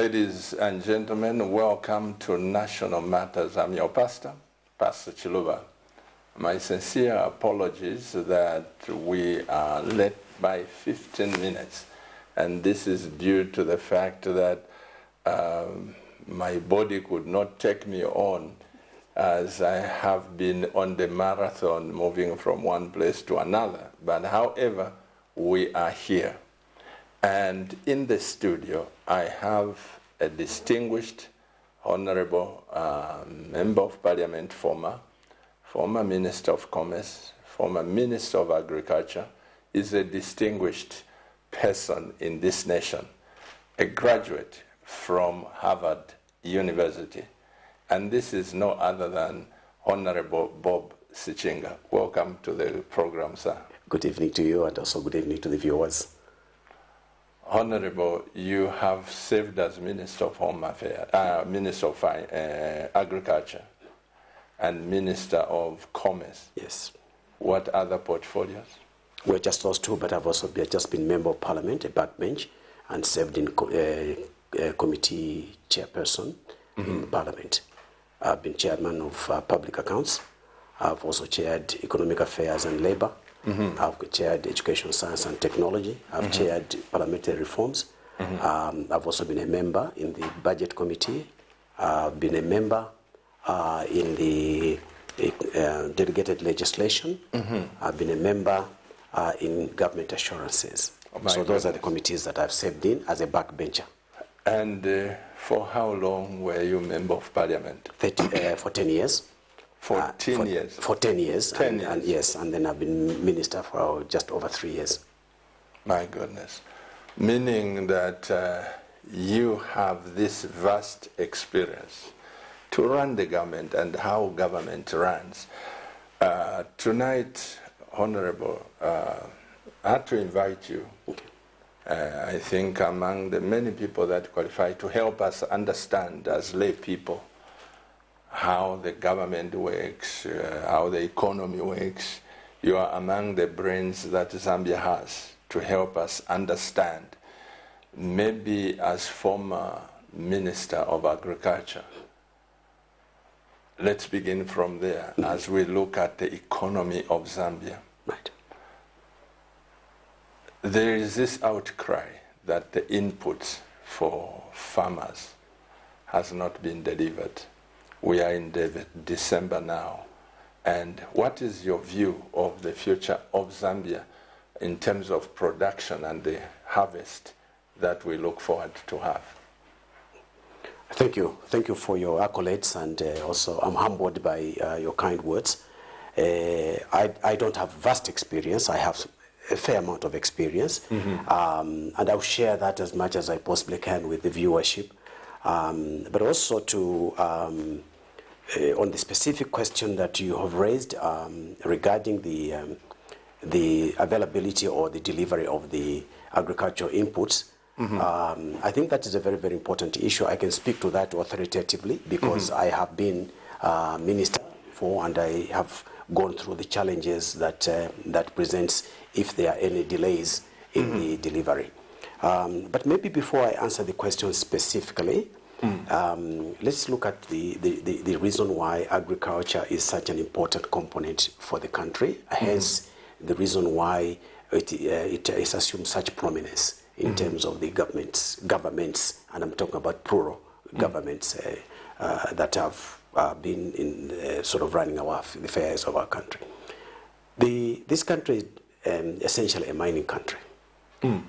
Ladies and gentlemen, welcome to National Matters. I'm your pastor, Pastor Chiluba. My sincere apologies that we are late by 15 minutes, and this is due to the fact that my body could not take me on, as I have been on the marathon moving from one place to another. But however, we are here. And in the studio, I have a distinguished, honorable member of parliament, former Minister of Commerce, former Minister of Agriculture, is a distinguished person in this nation, a graduate from Harvard University. And this is no other than Honorable Bob SICHINGA. Welcome to the program, sir. Good evening to you, and also good evening to the viewers. Honorable, you have served as Minister of Home Affairs, Minister of Agriculture, and Minister of Commerce. Yes. What other portfolios? Well, just those two, but I've also just been Member of Parliament, a backbench, and served in committee chairperson in Parliament. I've been chairman of Public Accounts. I've also chaired Economic Affairs and Labour. I've chaired Education, Science and Technology. I've chaired Parliamentary Reforms. I've also been a member in the Budget Committee. I've been a member in the Delegated Legislation. I've been a member in Government Assurances. So those are the committees that I've served in as a backbencher. And for how long were you Member of Parliament? For 10 years. For 10 years? For 10 years. 10 years. And yes, and then I've been Minister for just over 3 years. My goodness. Meaning that you have this vast experience to run the government and how government runs. Tonight, Honorable, I had to invite you. I think among the many people that qualify to help us understand as lay people how the government works, how the economy works. You are among the brains that Zambia has to help us understand. Maybe as former Minister of Agriculture, let's begin from there as we look at the economy of Zambia. Right. There is this outcry that the inputs for farmers has not been delivered. We are in December now. And what is your view of the future of Zambia in terms of production and the harvest that we look forward to have? Thank you. Thank you for your accolades, and also I'm humbled by your kind words. I don't have vast experience. I have a fair amount of experience, and I'll share that as much as I possibly can with the viewership. But also to on the specific question that you have raised regarding the availability or the delivery of the agricultural inputs, I think that is a very, very important issue. I can speak to that authoritatively because I have been minister before, and I have gone through the challenges that that presents if there are any delays in the delivery. But maybe before I answer the question specifically, let's look at the reason why agriculture is such an important component for the country, hence the reason why it assumes such prominence in terms of the governments, and I'm talking about plural governments that have been in sort of running the affairs of our country. This country is essentially a mining country.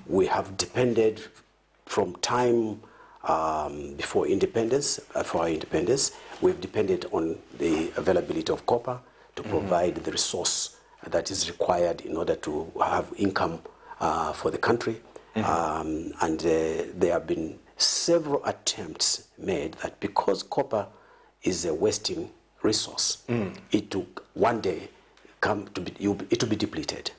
We have depended from time before independence, for our independence, we've depended on the availability of copper to provide the resource that is required in order to have income for the country. And there have been several attempts made that because copper is a wasting resource, it took one day it will be depleted.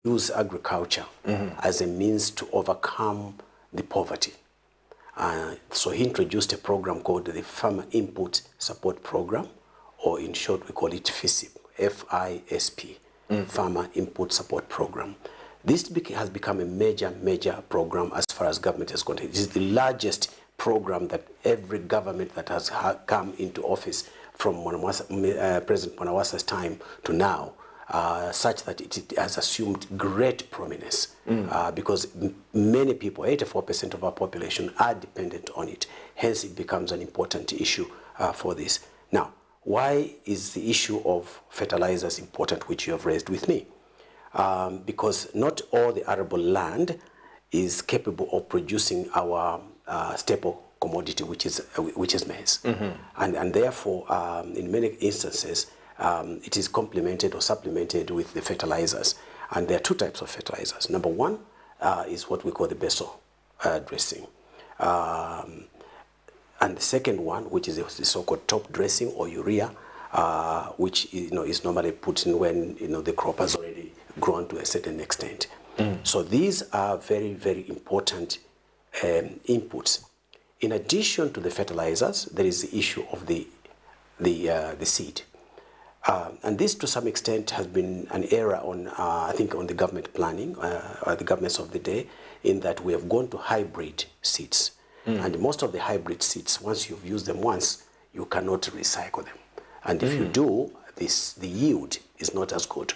use agriculture as a means to overcome the poverty. So he introduced a program called the Farmer Input Support Program, or in short we call it FISP, F-I-S-P, Farmer Input Support Program. This has become a major program as far as government is concerned. It is the largest program that every government that has come into office from President Mwanawasa's time to now, such that it has assumed great prominence because many people, 84% of our population, are dependent on it. Hence, it becomes an important issue for this. Now, why is the issue of fertilizers important, which you have raised with me? Because not all the arable land is capable of producing our staple commodity, which is maize, and therefore, in many instances, it is complemented or supplemented with the fertilizers. And there are two types of fertilizers. Number one is what we call the basal dressing. And the second one, which is the so-called top dressing or urea, which is normally put in when the crop has already grown to a certain extent. So these are very important inputs. In addition to the fertilizers, there is the issue of the seed. And this, to some extent, has been an error on, I think, on the government planning, or the governments of the day, in that we have gone to hybrid seeds. And most of the hybrid seeds, once you've used them once, you cannot recycle them. And if you do, the yield is not as good,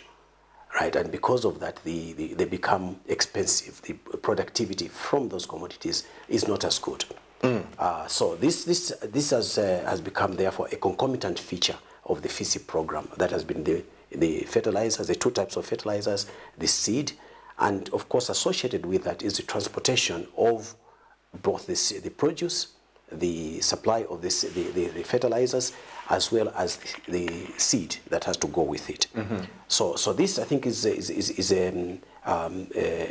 right? And because of that, they become expensive. The productivity from those commodities is not as good. So this has become, therefore, a concomitant feature of the FISP program. That has been the fertilizers, the two types of fertilizers, the seed, and of course associated with that is the transportation of both the produce, the supply of the fertilizers, as well as the seed that has to go with it. So this, I think, is a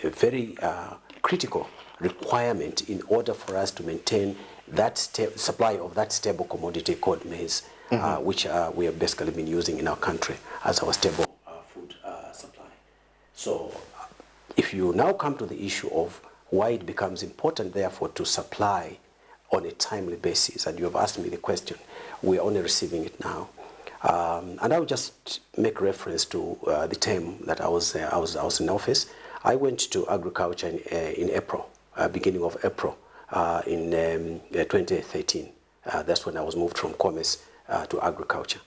very critical requirement in order for us to maintain that supply of that stable commodity called maize, which we have basically been using in our country as our stable food supply. So if you now come to the issue of why it becomes important, therefore, to supply on a timely basis, and you have asked me the question, we are only receiving it now. And I will just make reference to the time that I was in office. I went to agriculture in April, beginning of April, in 2013. That's when I was moved from commerce to agriculture.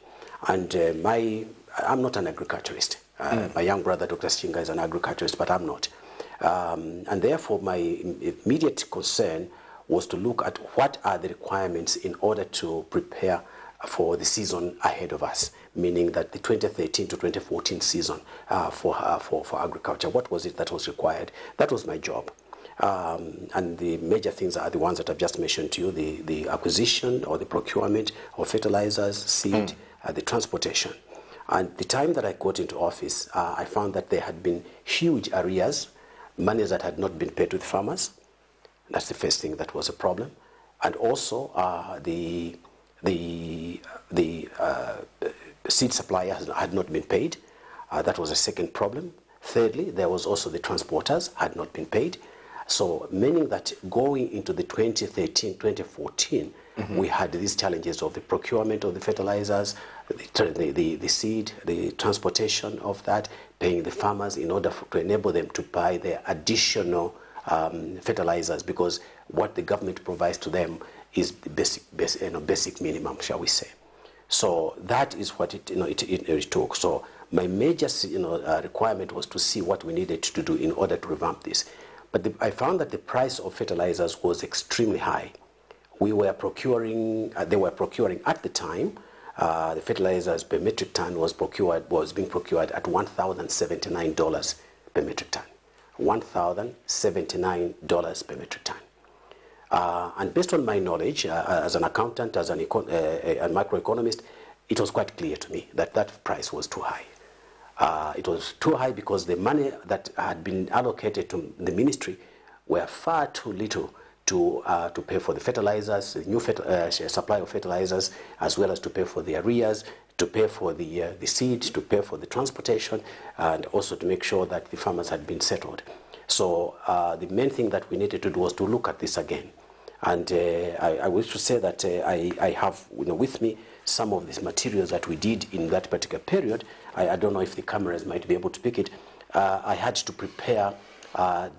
And I'm not an agriculturist. My young brother, Dr. SICHINGA, is an agriculturist, but I'm not. And therefore, my immediate concern was to look at what are the requirements in order to prepare for the season ahead of us, meaning that the 2013 to 2014 season for agriculture. What was it that was required? That was my job. And the major things are the ones that I've just mentioned to you, the acquisition or the procurement of fertilizers, seed, the transportation. And the time that I got into office, I found that there had been huge arrears, money that had not been paid to the farmers. That's the first thing that was a problem. And also the seed supplier had not been paid. That was a second problem. Thirdly, there was also the transporters had not been paid. So meaning that going into the 2013, 2014, we had these challenges of the procurement of the fertilizers, the seed, the transportation of that, paying the farmers in order to enable them to buy their additional fertilizers, because what the government provides to them is the basic minimum, shall we say. So that is what it took. So my major requirement was to see what we needed to do in order to revamp this. But I found that the price of fertilizers was extremely high. We were procuring, they were procuring at the time, the fertilizers per metric ton was being procured at $1,079 per metric ton. $1,079 per metric ton. And based on my knowledge as an accountant, as a macroeconomist, it was quite clear to me that that price was too high. It was too high because the money that had been allocated to the ministry were far too little to pay for the fertilizers, the new supply of fertilizers, as well as to pay for the arrears, to pay for the seed, to pay for the transportation, and also to make sure that the farmers had been settled. So the main thing that we needed to do was to look at this again. And I wish to say that I have with me some of these materials that we did in that particular period. I don't know if the cameras might be able to pick it. I had to prepare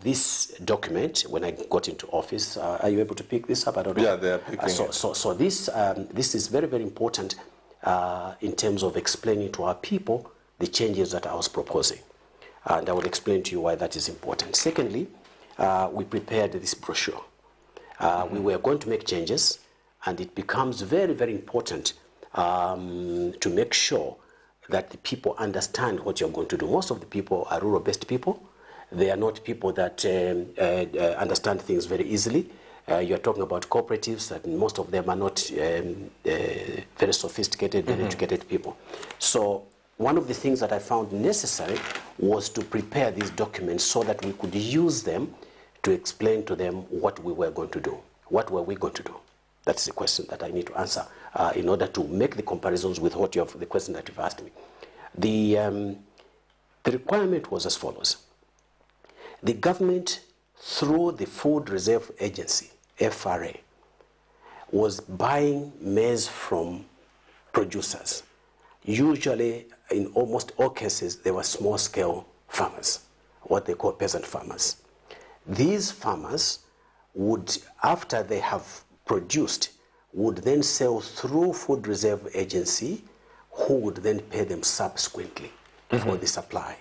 this document when I got into office. Are you able to pick this up? I don't know. Yeah, they are picking it. So this is very, very important in terms of explaining to our people the changes that I was proposing. And I will explain to you why that is important. Secondly, we prepared this brochure. We were going to make changes, and it becomes very, very important to make sure that the people understand what you're going to do. Most of the people are rural-based people. They are not people that understand things very easily. You're talking about cooperatives, and most of them are not very sophisticated, very educated people. So one of the things that I found necessary was to prepare these documents so that we could use them to explain to them what we were going to do. What were we going to do? That's the question that I need to answer in order to make the comparisons with what you have, the question that you've asked me. The requirement was as follows. The government, through the Food Reserve Agency, FRA, was buying maize from producers. Usually, in almost all cases, they were small-scale farmers, what they call peasant farmers. These farmers would, after they have produced, would then sell through Food Reserve Agency, who would then pay them subsequently for the supply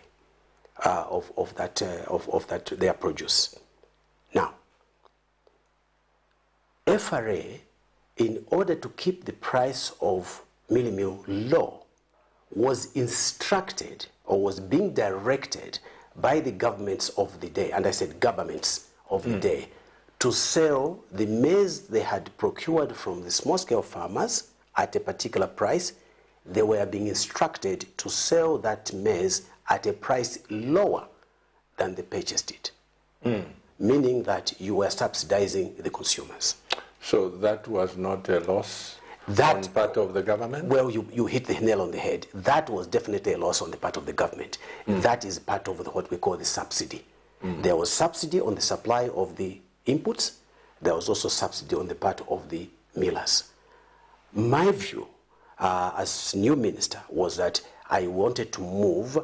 of that their produce. Now, FRA, in order to keep the price of mealie meal low, was instructed or was being directed by the governments of the day, and I said governments of the day, to sell the maize they had procured from the small-scale farmers at a particular price. They were being instructed to sell that maize at a price lower than they purchased it, meaning that you were subsidizing the consumers. So that was not a loss on part of the government? Well, you hit the nail on the head. That was definitely a loss on the part of the government. That is part of what we call the subsidy. There was subsidy on the supply of the inputs. There was also subsidy on the part of the millers. My view as new minister was that I wanted to move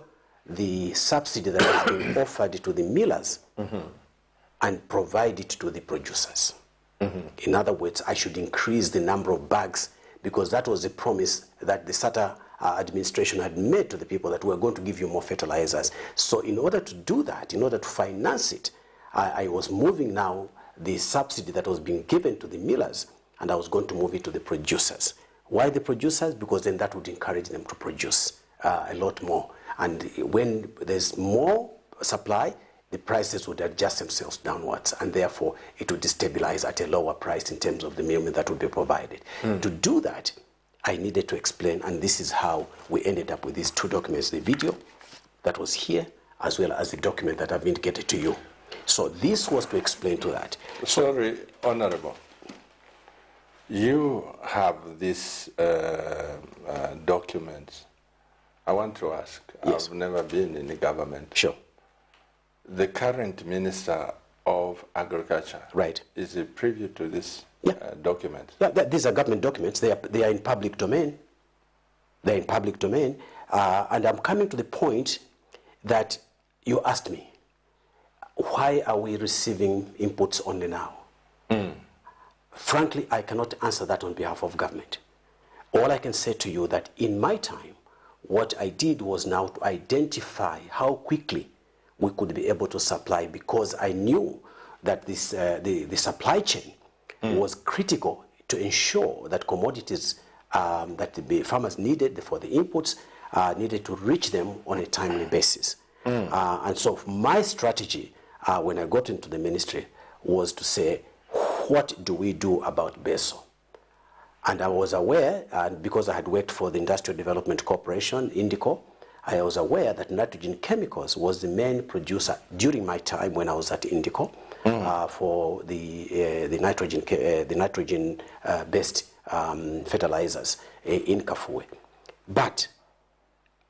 the subsidy that was being offered to the millers and provide it to the producers. In other words, I should increase the number of bags, because that was a promise that the SATA administration had made to the people, that we're going to give you more fertilizers. So in order to do that, in order to finance it, I was moving now the subsidy that was being given to the millers, and I was going to move it to the producers. Why the producers? Because then that would encourage them to produce a lot more. And when there's more supply, the prices would adjust themselves downwards, and therefore it would destabilize at a lower price in terms of the meal that would be provided. To do that, I needed to explain, and this is how we ended up with these two documents, the video that was here, as well as the document that I've indicated to you. So this was to explain to that. Sorry, Honorable. You have these documents. I want to ask, Yes. I've never been in the government. Sure. The current Minister of Agriculture, Right, is he privy to this document? Yeah, these are government documents. They are in public domain. They're in public domain. And I'm coming to the point that you asked me, why are we receiving inputs only now? Frankly, I cannot answer that on behalf of government. All I can say to you that in my time, what I did was now to identify how quickly we could be able to supply, because I knew that this, the supply chain was critical to ensure that commodities that the farmers needed for the inputs needed to reach them on a timely basis. And so my strategy when I got into the ministry was to say, what do we do about BESO? And I was aware, and because I had worked for the Industrial Development Corporation, INDICO, I was aware that nitrogen chemicals was the main producer during my time when I was at INDICO for the nitrogen based fertilizers in Kafue. But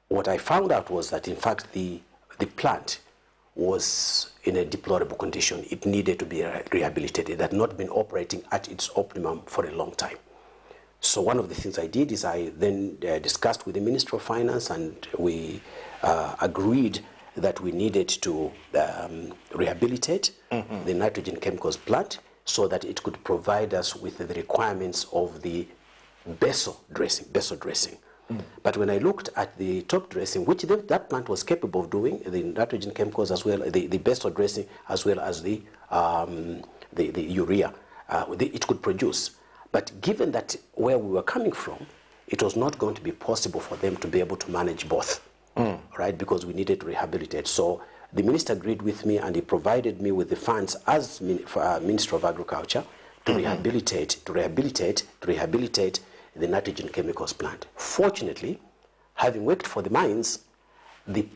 what I found out was that, in fact, the plant was in a deplorable condition. It needed to be rehabilitated. It had not been operating at its optimum for a long time. So one of the things I did is I then discussed with the Minister of Finance, and we agreed that we needed to rehabilitate the nitrogen chemicals plant so that it could provide us with the requirements of the beso dressing. But when I looked at the top dressing, which that plant was capable of doing, the nitrogen chemicals as well, the beso dressing as well as the urea, it could produce. But given that where we were coming from, it was not going to be possible for them to be able to manage both, right? Because we needed to rehabilitate. So the minister agreed with me, and he provided me with the funds as Minister of Agriculture to rehabilitate the nitrogen chemicals plant. Fortunately, having worked for the mines, the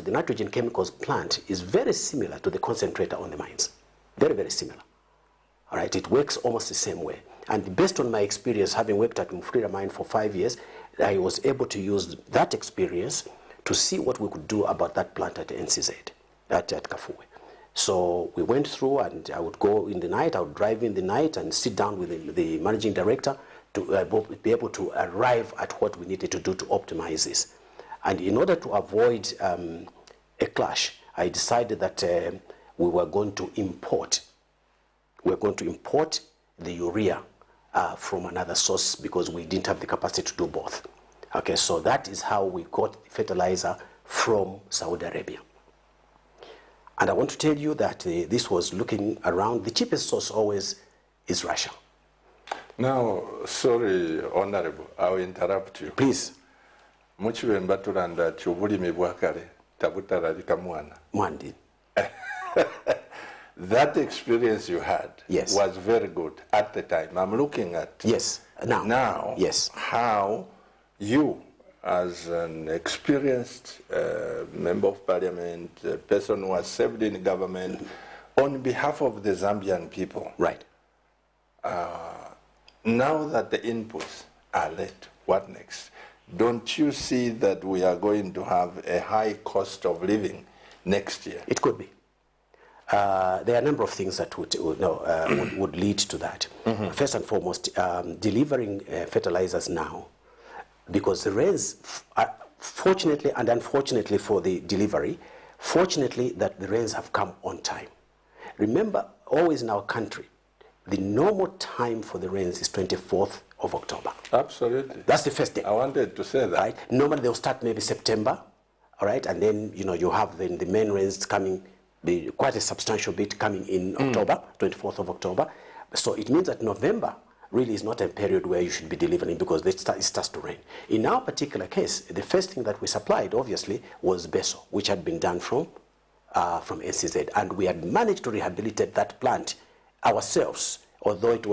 nitrogen chemicals plant is very similar to the concentrator on the mines. Very, very similar. All right, it works almost the same way. And based on my experience, having worked at Mufrira mine for 5 years, I was able to use that experience to see what we could do about that plant at NCZ, at Kafue. So we went through, and I would go in the night, I would drive in the night and sit down with the managing director to be able to arrive at what we needed to do to optimize this. And in order to avoid a clash, I decided that we were going to import the urea from another source, because we didn't have the capacity to do both. Okay, so that is how we got fertilizer from Saudi Arabia. And I want to tell you that this was looking around. The cheapest source always is Russia. Now, sorry, Honorable, I'll interrupt you. Please. Muchiwe mbatulanda chubulimi bwakale tabutaralika mwana. Mwandi. That experience you had was very good at the time. I'm looking at now how you, as an experienced member of parliament, a person who has served in government, on behalf of the Zambian people. Right. Now that the inputs are late, what next? Don't you see that we are going to have a high cost of living next year? It could be. There are a number of things that would lead to that. First and foremost, delivering fertilizers now, because the rains, fortunately and unfortunately for the delivery, fortunately that the rains have come on time. Remember, always in our country, the normal time for the rains is 24th of October. Absolutely. That's the first day. I wanted to say that. Right? Normally they'll start maybe September, all right, and then you have the main rains coming, quite a substantial bit coming in October, 24th of October. So it means that November really is not a period where you should be delivering, because it starts to rain. In our particular case, the first thing that we supplied, obviously, was beso, which had been done from NCZ, and we had managed to rehabilitate that plant ourselves, although it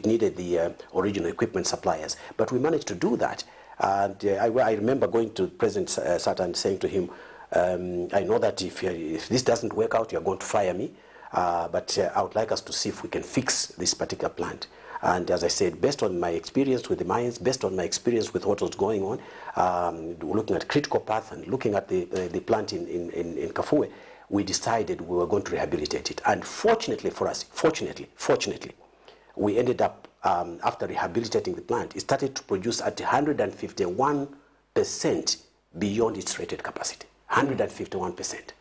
needed the original equipment suppliers. But we managed to do that. And I remember going to President Sata and saying to him, I know that if this doesn't work out, you're going to fire me, but I would like us to see if we can fix this particular plant. And as I said, based on my experience with the mines, based on my experience with what was going on, looking at critical path and looking at the plant in Kafue, we decided we were going to rehabilitate it. And fortunately for us, fortunately, we ended up, after rehabilitating the plant, it started to produce at 151% beyond its rated capacity. 151%.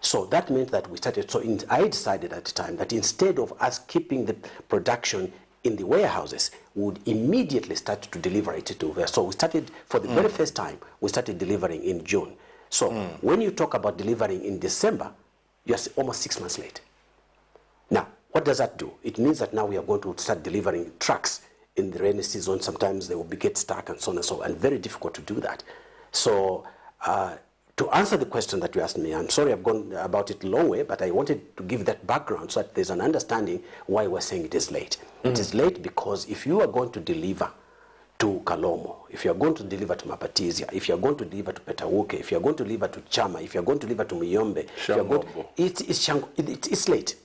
So that meant that we started, I decided at the time that instead of us keeping the production in the warehouses, we would immediately start to deliver it to. So we started, for the very first time, we started delivering in June. So when you talk about delivering in December, you're almost 6 months late. Now, what does that do? It means that now we are going to start delivering trucks in the rainy season. Sometimes they will get stuck and so on and so on, and very difficult to do that. So to answer the question that you asked me, I'm sorry I've gone about it a long way, but I wanted to give that background so that there's an understanding why we're saying it is late. It is late because if you are going to deliver to Kalomo, if you're going to deliver to Mapatizia, if you're going to deliver to Petawuke, if you're going to deliver to Chama, if you're going to deliver to Muyombe, it's late.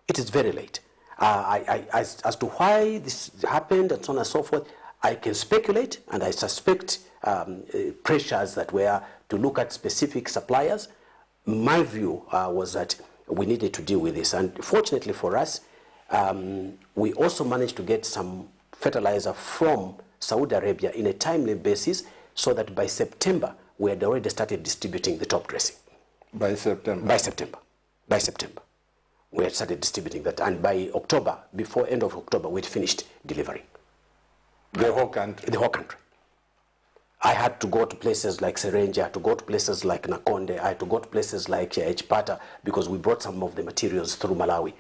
It is very late. As to why this happened and so on and so forth, I can speculate, and I suspect pressures that were to look at specific suppliers. My view was that we needed to deal with this. And fortunately for us, we also managed to get some fertilizer from Saudi Arabia in a timely basis, so that by September, we had already started distributing the top dressing. By September? By September. By September. We had started distributing that. And by October, before end of October, we'd finished delivering. The whole country? The whole country. I had to go to places like Serenja, I had to go to places like Nakonde, I had to go to places like Chipata, because we brought some of the materials through Malawi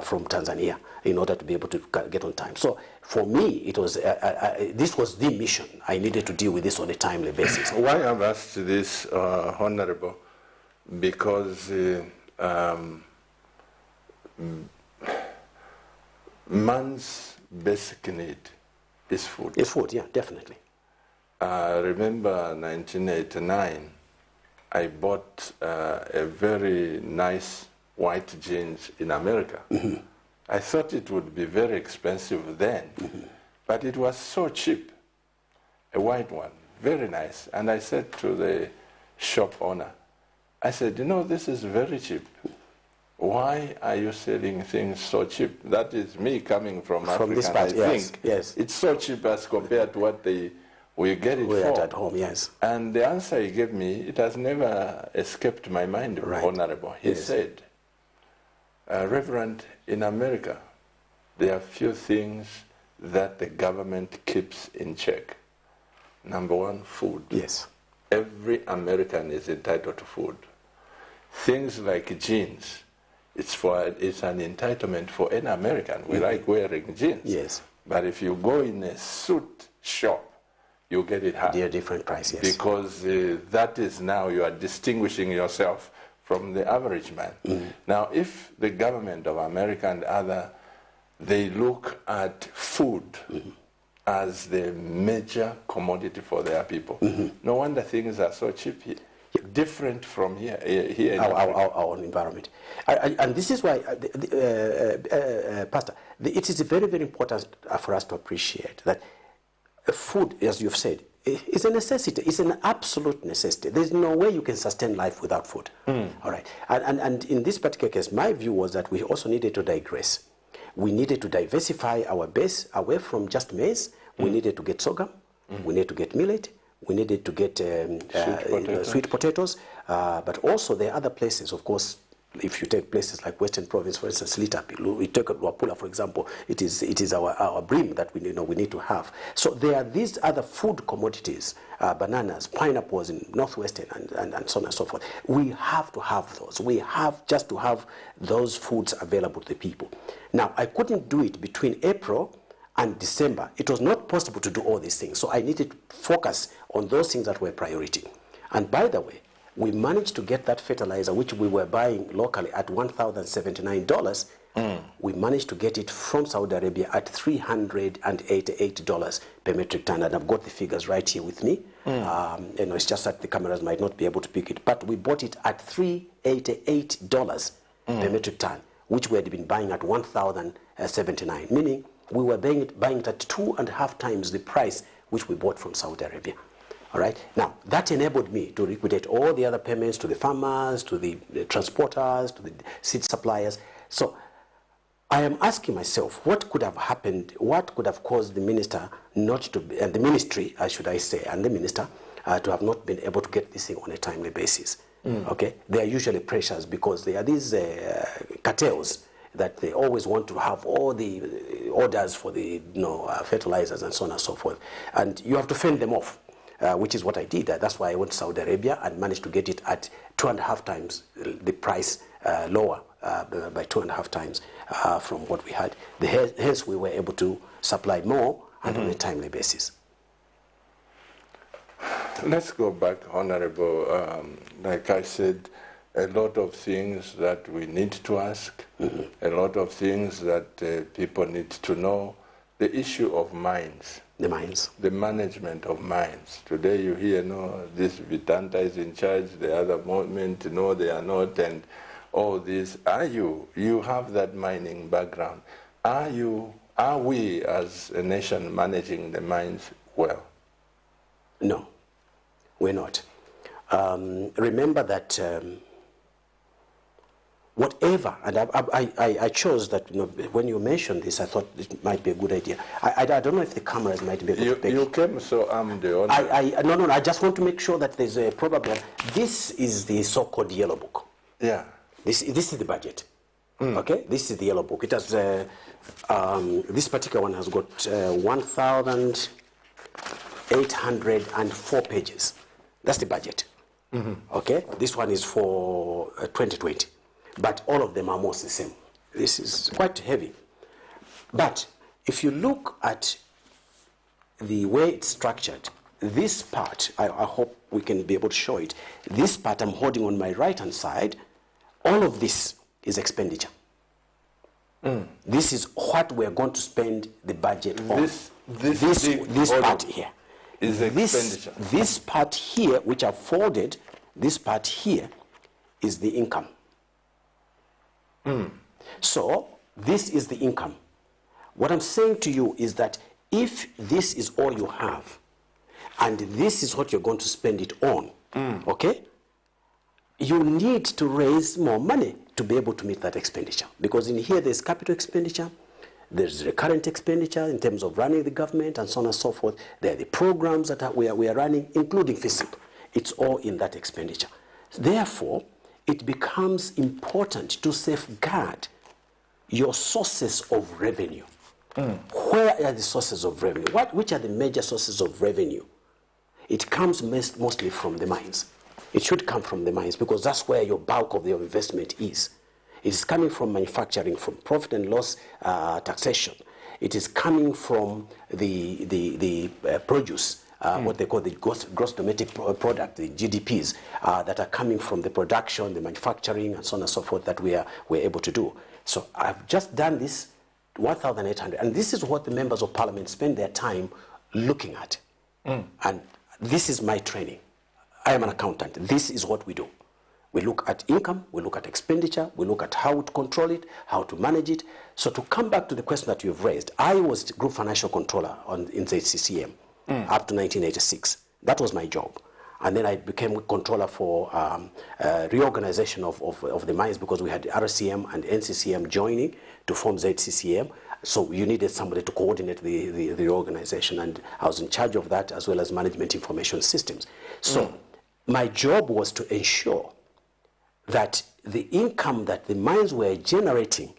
from Tanzania in order to be able to get on time. So for me, it was this was the mission. I needed to deal with this on a timely basis. Why I've asked this, Honorable, because man's basic need is food. It's food, yeah, definitely. I remember 1989, I bought a very nice white jeans in America. Mm-hmm. I thought it would be very expensive then, mm-hmm. but it was so cheap, a white one, very nice. And I said to the shop owner, I said, you know, this is very cheap. Why are you selling things so cheap? That is me coming from Africa. This part, I yes, think yes. It's so cheap as compared to what we get it for. At home, yes. And the answer he gave me, it has never escaped my mind, right. Honorable. He said, Reverend, in America, there are few things that the government keeps in check. Number one, food. Yes. Every American is entitled to food. Things like jeans, it's an entitlement for any American. We like wearing jeans. Yes. But if you go in a suit shop, you get it high. They're different price, yes. Because that is now you are distinguishing yourself from the average man. Mm-hmm. Now, if the government of America and other, they look at food mm-hmm. as the major commodity for their people, mm-hmm. no wonder things are so cheap here. Different from here in our own environment. And this is why, Pastor, it is very, very important for us to appreciate that food, as you've said, is a necessity. It's an absolute necessity. There's no way you can sustain life without food. Mm. All right. And in this particular case, my view was that we also needed to digress. We needed to diversify our base away from just maize. We needed to get sorghum. We needed to get millet. We needed to get sweet potatoes. But also there are other places, of course. If you take places like Western Province, for instance, Lita, we take Luapula, for example, it is our bream that we need to have. So there are these other food commodities, bananas, pineapples in Northwestern, and so on and so forth. We have to have those. We have just to have those foods available to the people. Now, I couldn't do it between April and December. It was not possible to do all these things. So I needed to focus on those things that were priority. And by the way, we managed to get that fertilizer, which we were buying locally at $1,079. We managed to get it from Saudi Arabia at $388 per metric ton. And I've got the figures right here with me. It's just that the cameras might not be able to pick it. But we bought it at $388 per metric ton, which we had been buying at $1,079, meaning we were buying it at 2.5 times the price which we bought from Saudi Arabia. All right. Now, that enabled me to liquidate all the other payments to the farmers, to the transporters, to the seed suppliers. So I am asking myself, what could have happened, what could have caused the minister not to be, and the ministry, should I say, and the minister, to have not been able to get this thing on a timely basis? Okay. There are usually pressures because there are these cartels that they always want to have all the orders for the fertilizers and so on and so forth. And you have to fend them off. Which is what I did. That's why I went to Saudi Arabia and managed to get it at 2.5 times the price, lower by 2.5 times from what we had. Hence, we were able to supply more and on a timely basis. Let's go back, Honorable. Like I said, a lot of things that we need to ask, a lot of things that people need to know. The issue of mines. The mines. The management of mines. Today you hear, this Vitanta is in charge, the other moment, no, they are not, and all this. You have that mining background. Are we as a nation managing the mines well? No. We're not. Remember that whatever, and I chose that, when you mentioned this, I thought it might be a good idea. I don't know if the cameras might be able to pick. You came so armed. No, I just want to make sure that there's a probably. This is the so-called yellow book. Yeah. This is the budget. Okay, this is the yellow book. It has this particular one has got 1,804 pages. That's the budget. Okay, this one is for 2020, but all of them are almost the same. This is quite heavy. But if you look at the way it's structured, this part, I hope we can be able to show it. This part I'm holding on my right-hand side, all of this is expenditure. This is what we're going to spend the budget on. This part here is expenditure. This part here, which I've folded, this part here is the income. So this is the income. What I'm saying to you is that if this is all you have, and this is what you're going to spend it on, okay, you need to raise more money to be able to meet that expenditure. Because in here there's capital expenditure, there's recurrent expenditure in terms of running the government and so on and so forth. There are the programs that we are running, including FISIP. It's all in that expenditure. Therefore, it becomes important to safeguard your sources of revenue. Where are the sources of revenue? Which are the major sources of revenue? It comes mostly from the mines. It should come from the mines because that's where your bulk of your investment is. It is coming from manufacturing, from profit and loss taxation. It is coming from the produce, what they call the gross domestic product, the GDPs, that are coming from the production, the manufacturing, and so on and so forth that we're able to do. So I've just done this 1,800, and this is what the members of parliament spend their time looking at. And this is my training. I am an accountant. This is what we do. We look at income, we look at expenditure, we look at how to control it, how to manage it. So to come back to the question that you've raised, I was Group Financial Controller in ZCCM up to 1986. That was my job. And then I became controller for reorganization of the mines because we had RCM and NCCM joining to form ZCCM. So you needed somebody to coordinate the reorganization, and I was in charge of that as well as management information systems. So my job was to ensure that the income that the mines were generating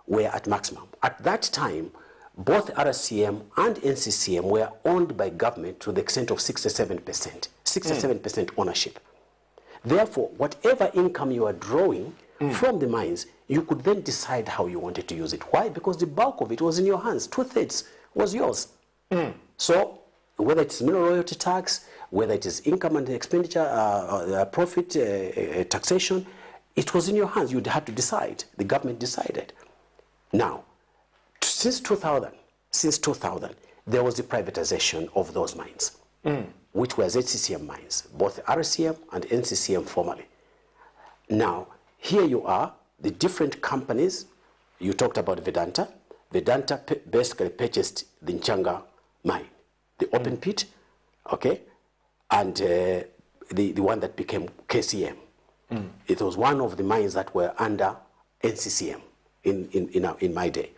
were at maximum. At that time, both RCM and NCCM were owned by government to the extent of 67% ownership. Therefore, whatever income you are drawing from the mines, you could then decide how you wanted to use it. Why? Because the bulk of it was in your hands. 2/3 was yours. So whether it's mineral royalty tax, whether it is income and expenditure, profit taxation, it was in your hands. You'd have to decide. The government decided. Now, since 2000, there was the privatization of those mines, which were ZCCM mines, both RCM and NCCM formerly. Now, here you are, the different companies. You talked about Vedanta. Vedanta basically purchased the Nchanga mine, the open pit, okay, and the one that became KCM. It was one of the mines that were under NCCM in my day.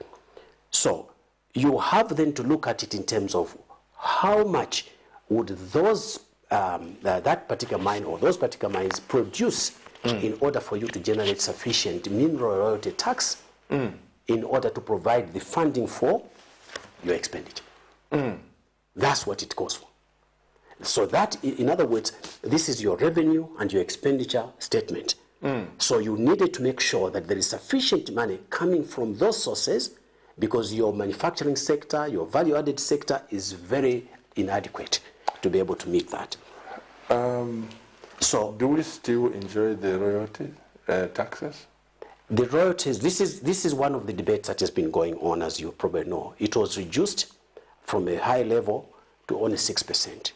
So you have then to look at it in terms of how much would those that particular mine or those particular mines produce in order for you to generate sufficient mineral royalty tax in order to provide the funding for your expenditure. That's what it goes for. So that, in other words, this is your revenue and your expenditure statement. So you needed to make sure that there is sufficient money coming from those sources because your manufacturing sector, your value-added sector is very inadequate to be able to meet that. So do we still enjoy the royalty taxes? The royalties, this is one of the debates that has been going on, as you probably know. It was reduced from a high level to only 6%.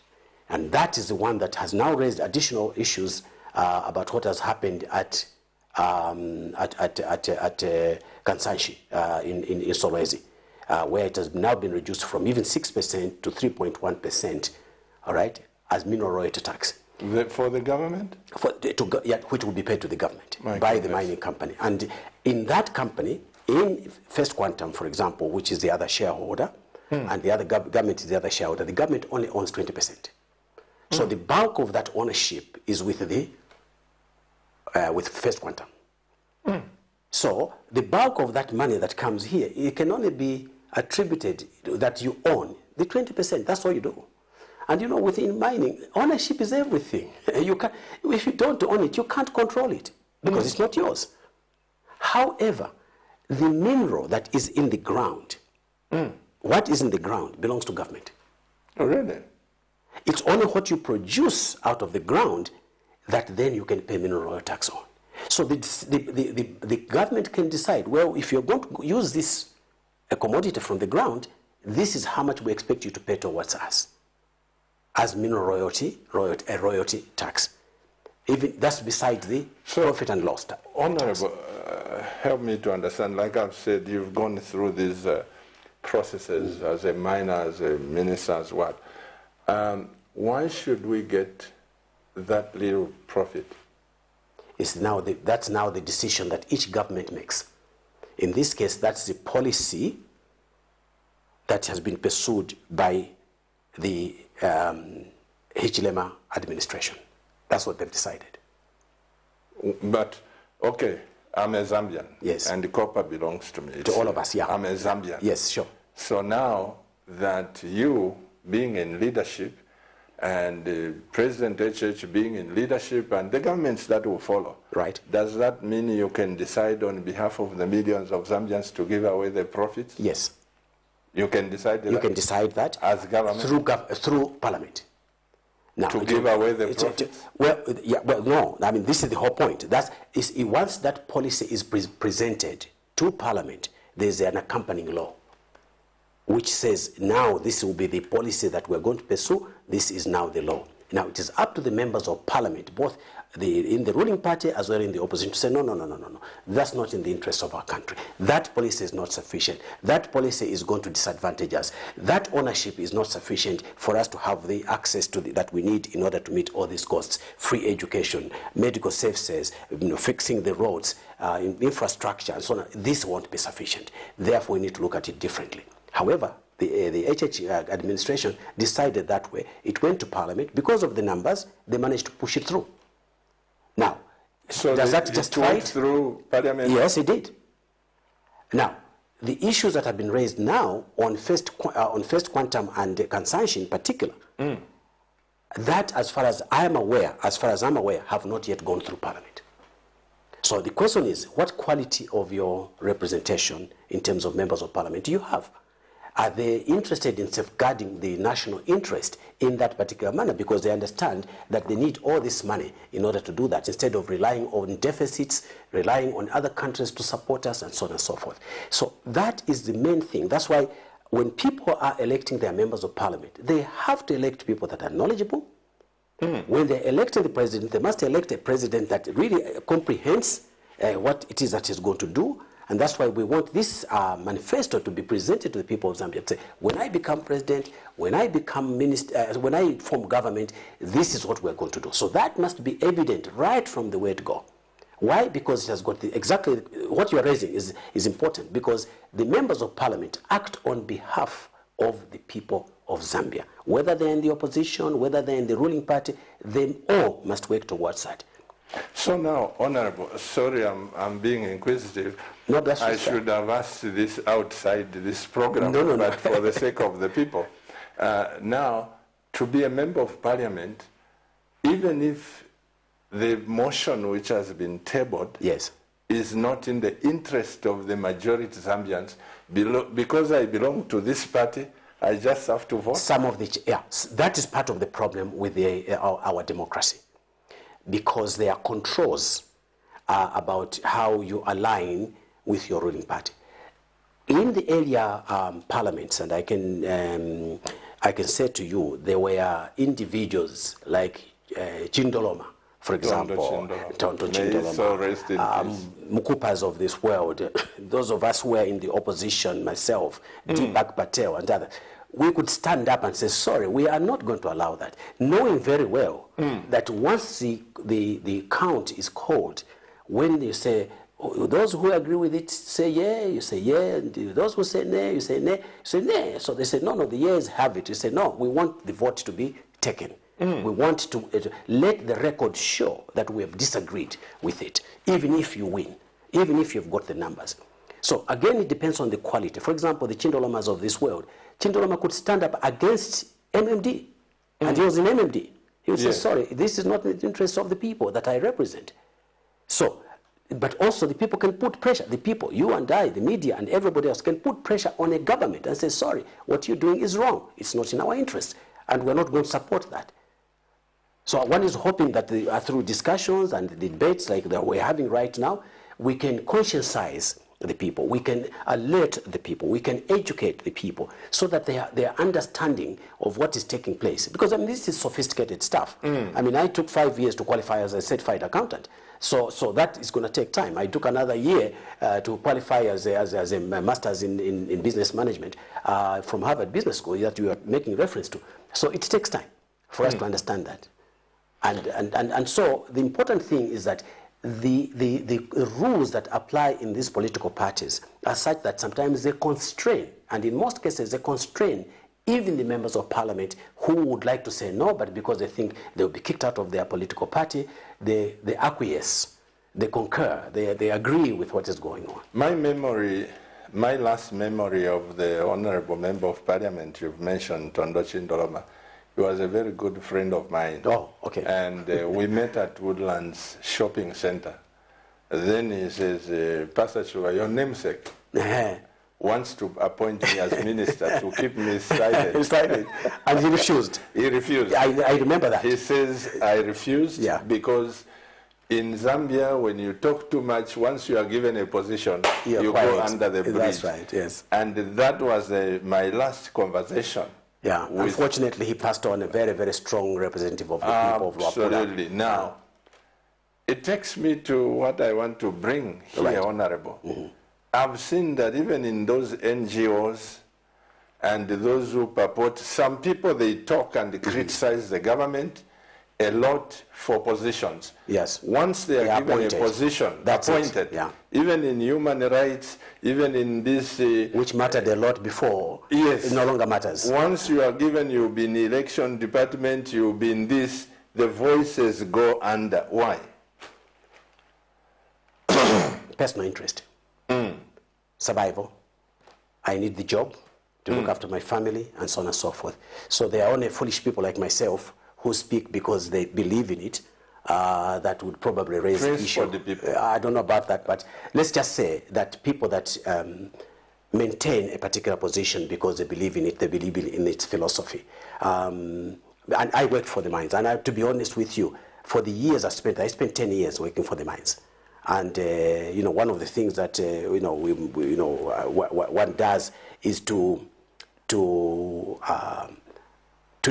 And that is the one that has now raised additional issues about what has happened at Kansanshi in Solwezi, where it has now been reduced from even 6% to 3.1%, all right, as mineral royalty tax. For the government? Which will be paid to the government My by goodness. the mining company. And in that company, in First Quantum, for example, which is the other shareholder, and the other government is the other shareholder, the government only owns 20%. So the bulk of that ownership is with First Quantum. So the bulk of that money that comes here, it can only be attributed that you own the 20%. That's all you do. And you know, within mining, ownership is everything. You can, if you don't own it, you can't control it because it's not yours. However, the mineral that is in the ground, what is in the ground belongs to government. Oh, really? It's only what you produce out of the ground that then you can pay mineral oil tax on. So the government can decide, well, if you're going to use this a commodity from the ground, this is how much we expect you to pay towards us as mineral royalty tax. Even that's beside the profit and loss tax. Honorable, help me to understand. Like I've said, you've gone through these processes as a miner, as a minister, as what. Why should we get that little profit? That's now the decision that each government makes. In this case, that's the policy that has been pursued by the Hichilema administration. That's what they've decided. But, okay, I'm a Zambian. Yes. And the copper belongs to me. To all of us, yeah. I'm a Zambian. Yes, sure. So now that you, being in leadership, and President HH being in leadership, and the governments that will follow, right? Does that mean you can decide on behalf of the millions of Zambians to give away the profits? Yes. You can decide that? You can decide that as government? Through parliament. Now, to give away the profits? No. I mean, this is the whole point. Once that policy is presented to parliament, there's an accompanying law which says, now this will be the policy that we're going to pursue. This is now the law. Now, it is up to the members of parliament, both in the ruling party as well in the opposition, to say, no. That's not in the interest of our country. That policy is not sufficient. That policy is going to disadvantage us. That ownership is not sufficient for us to have the access to that we need in order to meet all these costs. Free education, medical services, fixing the roads, infrastructure, and so on. This won't be sufficient. Therefore, we need to look at it differently. However, the HH administration decided that way. It went to parliament. Because of the numbers, they managed to push it through. Now, so does that justify it? Through parliament? Yes, it did. Now, the issues that have been raised now on First Quantum and Kansanshi in particular, that, as far as I'm aware, have not yet gone through parliament. So the question is, what quality of your representation in terms of members of parliament do you have? Are they interested in safeguarding the national interest in that particular manner, because they understand that they need all this money in order to do that, instead of relying on deficits, relying on other countries to support us, and so on and so forth. So that is the main thing. That's why when people are electing their members of parliament, they have to elect people that are knowledgeable. When they're electing the president, they must elect a president that really comprehends what it is that he's going to do. And that's why we want this manifesto to be presented to the people of Zambia. Say, when I become president, when I become minister, when I form government, this is what we're going to do. So that must be evident right from the word go. Why? Because it has got exactly what you're raising is important, because the members of parliament act on behalf of the people of Zambia. Whether they're in the opposition, whether they're in the ruling party, they all must work towards that. So now, Honorable, sorry, I'm being inquisitive. No, that's I should have asked this outside this program, but for the sake of the people. Now, to be a member of parliament, even if the motion which has been tabled is not in the interest of the majority Zambians, because I belong to this party, I just have to vote? That is part of the problem with our democracy. Because there are controls about how you align with your ruling party. In the earlier parliaments, and I can say to you, there were individuals like Chindoloma, for example, Tonto Chindoloma, Mukupas of this world, those of us who were in the opposition, myself, Deepak Patel and others. we could stand up and say, sorry, we are not going to allow that, knowing very well that once the count is called, when you say, those who agree with it say yeah, you say yeah, and those who say nay, you say nay, So they say, no, the yeas have it. You say, no, we want the vote to be taken. We want to let the record show that we have disagreed with it, even if you win, even if you've got the numbers. So again, it depends on the quality. For example, the Chindolomas of this world, Chindoloma could stand up against MMD, and he was in MMD. He would say, sorry, this is not in the interest of the people that I represent. So, but also the people can put pressure, the people, you and I, the media and everybody else can put pressure on a government and say, sorry, what you're doing is wrong. It's not in our interest, and we're not going to support that. So one is hoping that through discussions and the debates like that we're having right now, we can conscientize the people, we can alert the people, we can educate the people so that they are understanding of what is taking place. Because I mean, this is sophisticated stuff. I mean, I took 5 years to qualify as a certified accountant. So that is going to take time. I took another year to qualify as a master's in business management from Harvard Business School that you are making reference to. So it takes time for us to understand that. And so the important thing is that the rules that apply in these political parties are such that sometimes they constrain, and in most cases they constrain even the members of parliament who would like to say no, but because they think they'll be kicked out of their political party, they acquiesce, they concur, they agree with what is going on. My last memory of the Honorable Member of Parliament you've mentioned, Tondo Chindoloma, he was a very good friend of mine. Oh, okay. And we met at Woodlands Shopping Center. Then he says, Pastor Chua, your namesake wants to appoint me as minister to keep me silent. And he refused. He refused. I remember that. He says, I refused because in Zambia, when you talk too much, once you are given a position, you go under the bridge. That's right, yes. And that was my last conversation. Yeah, unfortunately, he passed on a very, very strong representative of the people of Luapula. Absolutely. Now, it takes me to what I want to bring here, Honorable. I've seen that even in those NGOs and those who purport, some people, they talk and criticize the government a lot for positions. Yes. Once they are given a position, appointed, even in human rights, even in this... which mattered a lot before, yes, it no longer matters. Once you are given, you'll be in the election department, you'll be in this, the voices go under. Why? Personal interest. Survival. I need the job to look after my family, and so on and so forth. So there are only foolish people like myself who speak because they believe in it, that would probably raise the issue. For the people. I don't know about that, but let's just say that people that maintain a particular position because they believe in it, they believe in its philosophy. And I worked for the mines, and to be honest with you, for the years I spent 10 years working for the mines. And you know, one of the things that one does is to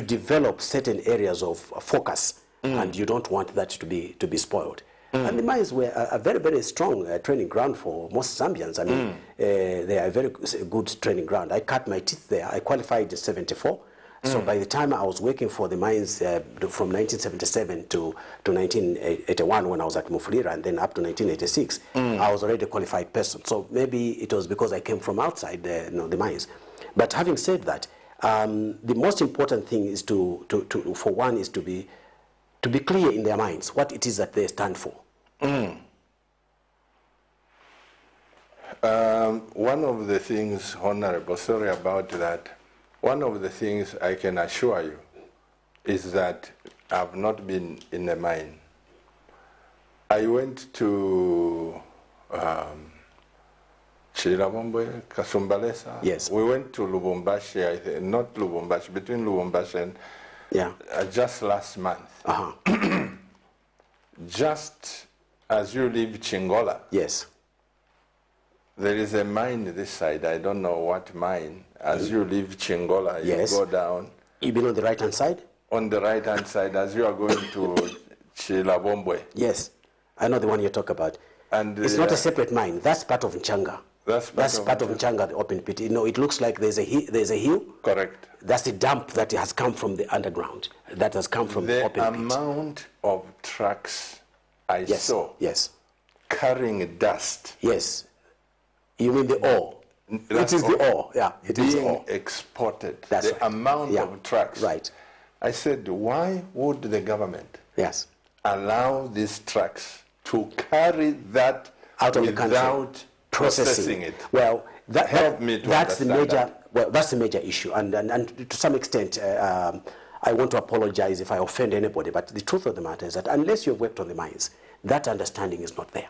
develop certain areas of focus, and you don't want that to be spoiled. And the mines were a very, very strong training ground for most Zambians. I mean, they are a very good training ground. I cut my teeth there. I qualified in '74. So by the time I was working for the mines from 1977 to 1981 when I was at Mufulira, and then up to 1986, I was already a qualified person. So maybe it was because I came from outside the mines. But having said that, the most important thing is for one is to be clear in their minds what it is that they stand for. One of the things, Honorable, sorry about that. One of the things I can assure you is that I've not been in a mine. I went to Chirabombwe, Kasumbalesa. Yes. We went to Lubumbashi, I think, not Lubumbashi, between Lubumbashi and just last month. Just as you leave Chingola. Yes. There is a mine this side, I don't know what mine. As you leave Chingola, you go down. You mean on the right-hand side? On the right-hand side, as you are going to Chilabombwe. Yes, I know the one you talk about. And it's not a separate mine. That's part of Nchanga. That's part of Nchanga, the open pit. You know, it looks like there's a hill. Correct. That's the dump that has come from the underground. That has come from the open pit. The amount of trucks I saw carrying dust. Yes. You mean the ore? That's it is the ore. Yeah, it is being ore. exported. That's the amount of trucks. Right. I said, why would the government allow these trucks to carry that out of the country without processing it? Well, help me to that's the major. that. Well, that's the major issue, and to some extent, I want to apologize if I offend anybody. But the truth of the matter is that unless you've worked on the mines, that understanding is not there.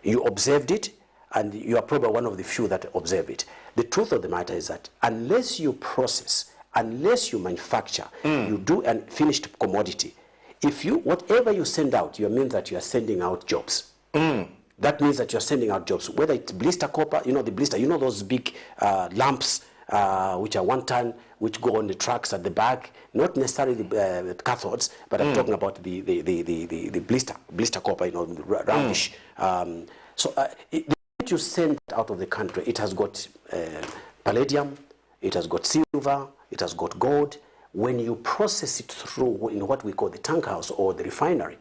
You observed it, and you are probably one of the few that observe it. The truth of the matter is that unless you process, unless you manufacture, you do a finished commodity. If you, whatever you send out, you mean that you are sending out jobs. That means that you're sending out jobs, whether it's blister copper, you know the blister, you know those big lamps which are 1 ton, which go on the trucks at the back, not necessarily the cathodes, but I'm talking about the blister copper, you know, roundish. So what you send out of the country, it has got palladium, it has got silver, it has got gold. When you process it through in what we call the tank house or the refinery,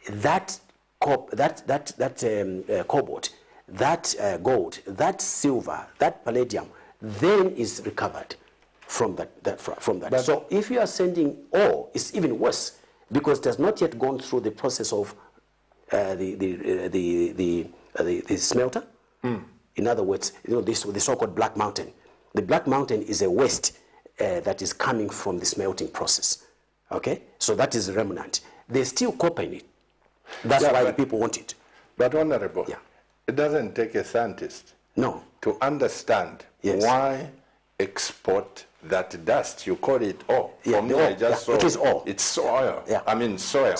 that cobalt, that gold, that silver, that palladium, then is recovered from that. So if you are sending ore, it's even worse because it has not yet gone through the process of the smelter. In other words, you know, the so-called Black Mountain. The Black Mountain is a waste that is coming from the smelting process. Okay, so that is remnant. There's still copper in it. That's why the people want it. But Honorable, it doesn't take a scientist to understand why export that dust. You call it ore. For me, I just saw it is ore. It's soil. I mean soil,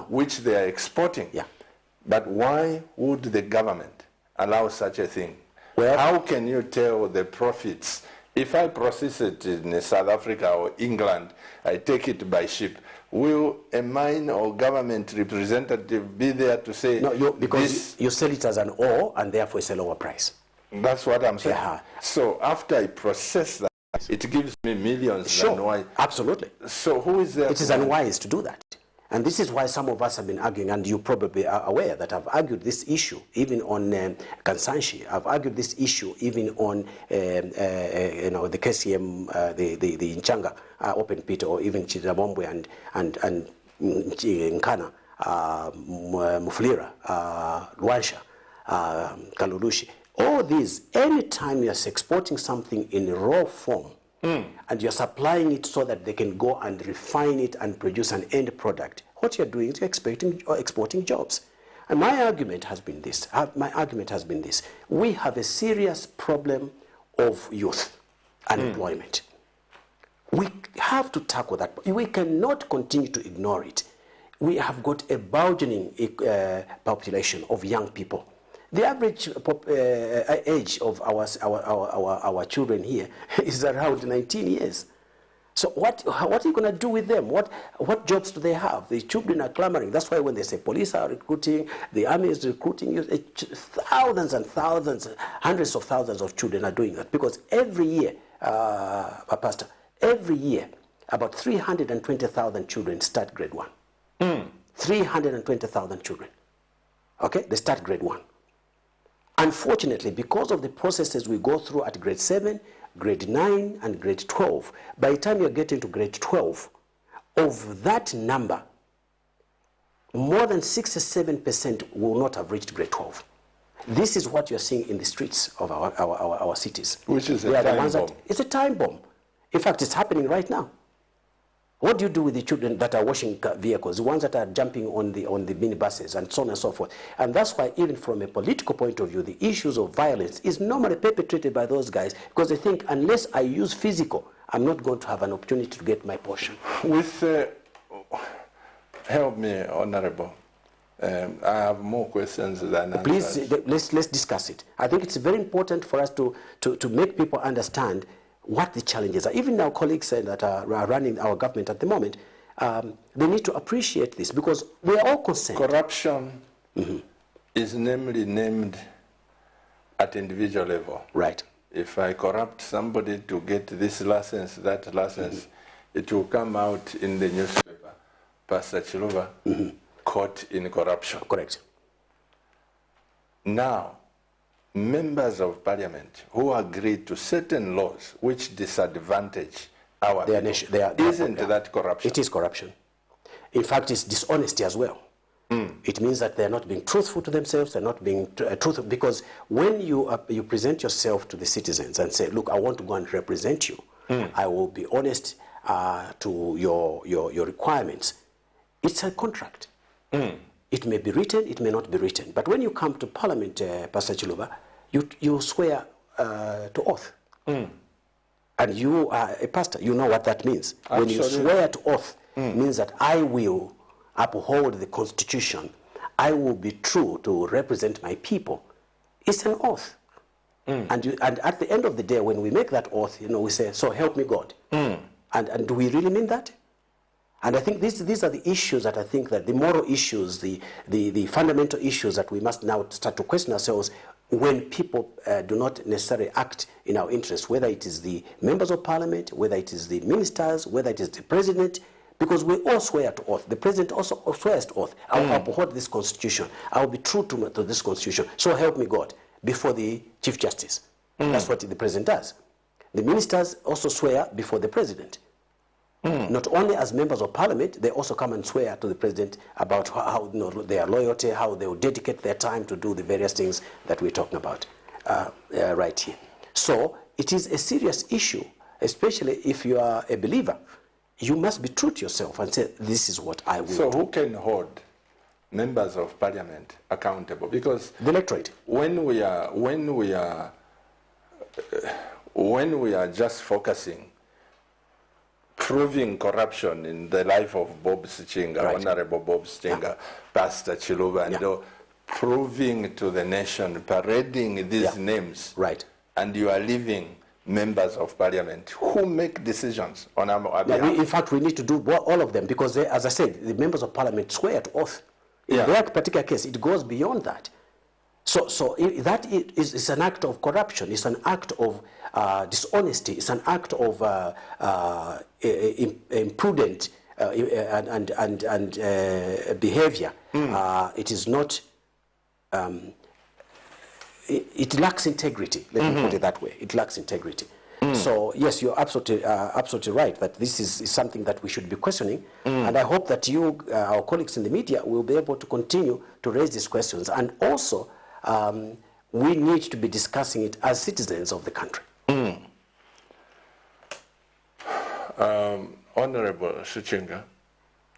which they are exporting. But why would the government allow such a thing? Well, how can you tell the profits? If I process it in South Africa or England, I take it by ship. Will a mine or government representative be there to say no? Because you sell it as an ore, and therefore it's a lower price. That's what I'm saying. So after I process that, it gives me millions. Sure, absolutely. So who is there? It is unwise to do that. And this is why some of us have been arguing, and you probably are aware that I've argued this issue even on Kansanshi. I've argued this issue even on you know, the KCM, the Nchanga open pit, or even Chirabombwe and Nkana, Mufulira, Luansha, Kalulushi. All these, anytime you're exporting something in raw form, and you're supplying it so that they can go and refine it and produce an end product, what you're doing is you're exporting jobs. And my argument has been this. We have a serious problem of youth unemployment. We have to tackle that. We cannot continue to ignore it. We have got a burgeoning population of young people. The average age of our children here is around 19 years. So what are you going to do with them? What jobs do they have? The children are clamoring. That's why when they say police are recruiting, the army is recruiting, thousands and thousands, hundreds of thousands of children are doing that. Because every year, Pastor, every year, about 320,000 children start grade 1. 320,000 children. Okay, they start grade 1. Unfortunately, because of the processes we go through at grade 7, grade 9, and grade 12, by the time you're getting to grade 12, of that number, more than 67% will not have reached grade 12. This is what you're seeing in the streets of our cities. Which is a time bomb. It's a time bomb. In fact, it's happening right now. What do you do with the children that are washing vehicles, the ones that are jumping on the minibuses and so on and so forth? And that's why even from a political point of view, the issues of violence is normally perpetrated by those guys because they think unless I use physical, I'm not going to have an opportunity to get my portion. Help me, Honorable. I have more questions than answers. Please, let's discuss it. I think it's very important for us to make people understand what the challenges are. Even our colleagues that are running our government at the moment, they need to appreciate this because we are all concerned. Corruption is namely named at individual level. Right. If I corrupt somebody to get this license, that license, it will come out in the newspaper. Pastor Chiluba caught in corruption. Correct. Now, members of parliament who agree to certain laws which disadvantage our people, isn't that corruption? It is corruption. In fact, it's dishonesty as well. It means that they're not being truthful to themselves, they're not being truthful, because when you present yourself to the citizens and say, look, I want to go and represent you, I will be honest to your requirements, it's a contract. It may be written, it may not be written. But when you come to Parliament, Pastor Chiluba, you swear to oath. And you are a pastor, you know what that means. Absolutely. When you swear to oath, means that I will uphold the Constitution, I will be true to represent my people. It's an oath. And at the end of the day, when we make that oath, we say, so help me God. And do we really mean that? And I think these are the issues that I think that the moral issues, the fundamental issues that we must now start to question ourselves when people do not necessarily act in our interest, whether it is the members of parliament, whether it is the ministers, whether it is the president, because we all swear to oath. The president also swears to oath. I will uphold this constitution. I will be true to this constitution. So help me God, before the Chief Justice. That's what the president does. The ministers also swear before the president. Not only as members of parliament, they also come and swear to the president about how their loyalty, how they will dedicate their time to do the various things that we're talking about right here. So it is a serious issue, especially if you are a believer. You must be true to yourself and say, this is what I will do. So who can hold members of parliament accountable? Because the electorate. When we are just focusing, proving corruption in the life of Bob SICHINGA, right. Honorable Bob SICHINGA, Pastor Chiluba, and proving to the nation, parading these names, right. And you are leaving members of parliament who make decisions on our behalf. In fact, we need to do all of them, because they, as I said, the members of parliament swear to oath. In that particular case, it goes beyond that. So that is an act of corruption. It's an act of dishonesty. It's an act of imprudent and behavior. It is not. It lacks integrity. Let me put it that way. It lacks integrity. So yes, you're absolutely right that this is something that we should be questioning, and I hope that you, our colleagues in the media, will be able to continue to raise these questions, and also we need to be discussing it as citizens of the country. Honorable SICHINGA,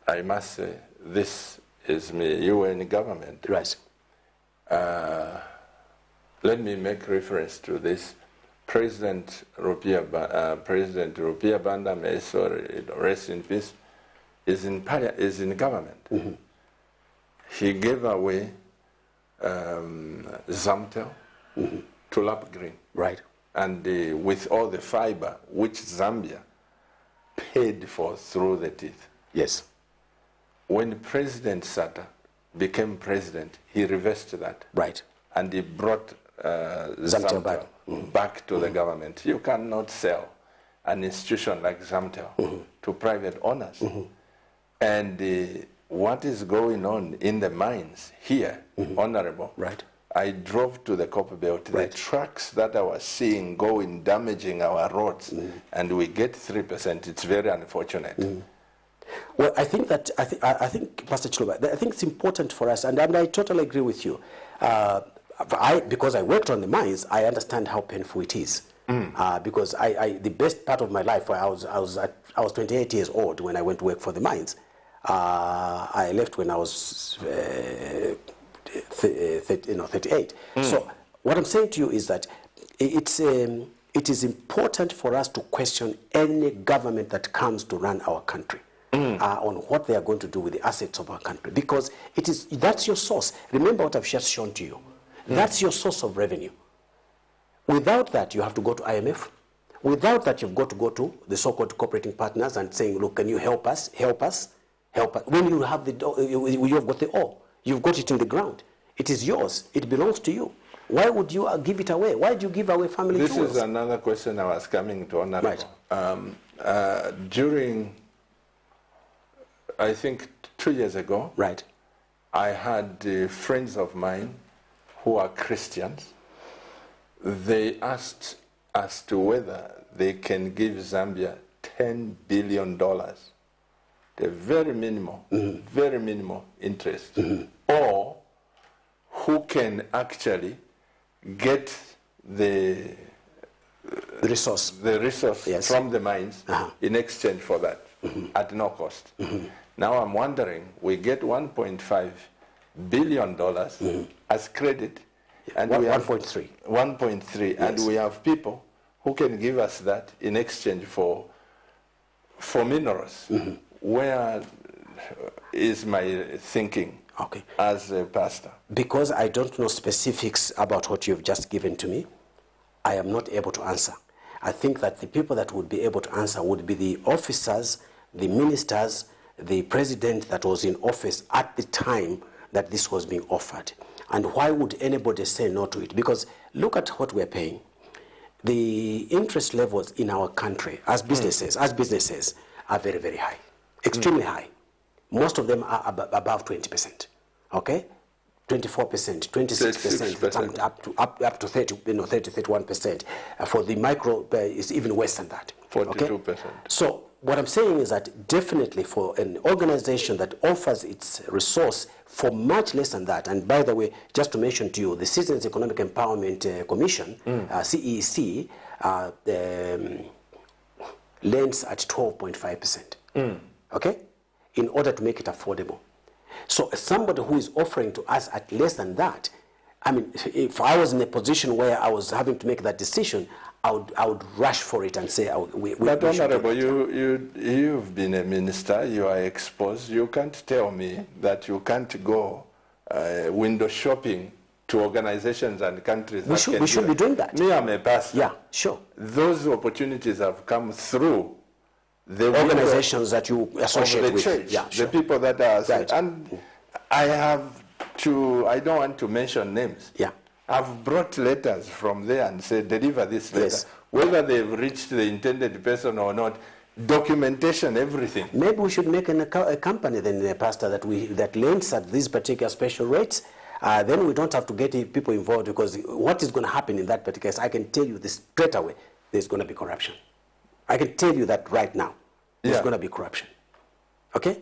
I must say, this is me. You were in government. Right. Let me make reference to this. President Rupiah Banda, may rest in peace, is in government. He gave away Zamtel to Lap Green. Right. And with all the fiber which Zambia paid for through the teeth. Yes. When President Sata became president, he reversed that. Right. And he brought Zamtel back to the government. You cannot sell an institution like Zamtel to private owners. And what is going on in the mines here, Honorable? Right. I drove to the copper belt. The trucks that I was seeing going, damaging our roads, and we get 3%. It's very unfortunate. Well, I think that I think Pastor Chiluba, I think it's important for us, and I totally agree with you. Because I worked on the mines, I understand how painful it is. Because the best part of my life, I was 28 years old when I went to work for the mines. I left when I was 38. So what I'm saying to you is that it is important for us to question any government that comes to run our country. On what they are going to do with the assets of our country, because that's your source. Remember what I've just shown to you. That's your source of revenue. Without that, you have to go to IMF. Without that, you've got to go to the so-called cooperating partners and saying, look, can you help us? Help us. Help us. When you have you've got the ore. You've got it in the ground. It is yours. It belongs to you. Why would you give it away? Why do you give away family jewels? This is another question I was coming to, Honorable. Right. During, I think 2 years ago, right, I had friends of mine who are Christians. They asked as to whether they can give Zambia $10 billion, the very minimal interest, or who can actually get the resource yes. from the mines in exchange for that at no cost. Now I'm wondering, we get $1.5 billion as credit, and we have 1.3. 1.3, yes. And we have people who can give us that in exchange for minerals. Where is my thinking as a pastor? Because I don't know specifics about what you've just given to me, I am not able to answer. I think that the people that would be able to answer would be the officers, the ministers, the president that was in office at the time that this was being offered. And why would anybody say no to it? Because look at what we're paying. The interest levels in our country as businesses are very, very high, extremely high. Most of them are above 20%, okay? 24%, 26%, up to 30, 31%. For the micro, is even worse than that. 42%. Okay? So what I'm saying is that definitely for an organization that offers its resource for much less than that, and by the way, just to mention to you, the Citizens Economic Empowerment Commission, CEC, lends at 12.5%, okay, in order to make it affordable. So somebody who is offering to us at less than that, I mean, if I was in a position where I was having to make that decision, I would rush for it and say, But Honorable, you've been a minister, you are exposed. You can't tell me that you can't go window shopping to organizations and countries. We should be doing that. Me, I'm a pastor. Yeah, sure. Those opportunities have come through the organizations that you associate with. Church, yeah, sure. The people that are, right. And I don't want to mention names. Yeah. I've brought letters from there and said, deliver this letter. Yes. Whether they've reached the intended person or not, documentation, everything. Maybe we should make a company then, Pastor, that lends at these particular special rates. Then we don't have to get people involved, because what is going to happen in that particular case, I can tell you this straight away, there's going to be corruption. I can tell you that right now. There's going to be corruption. Okay?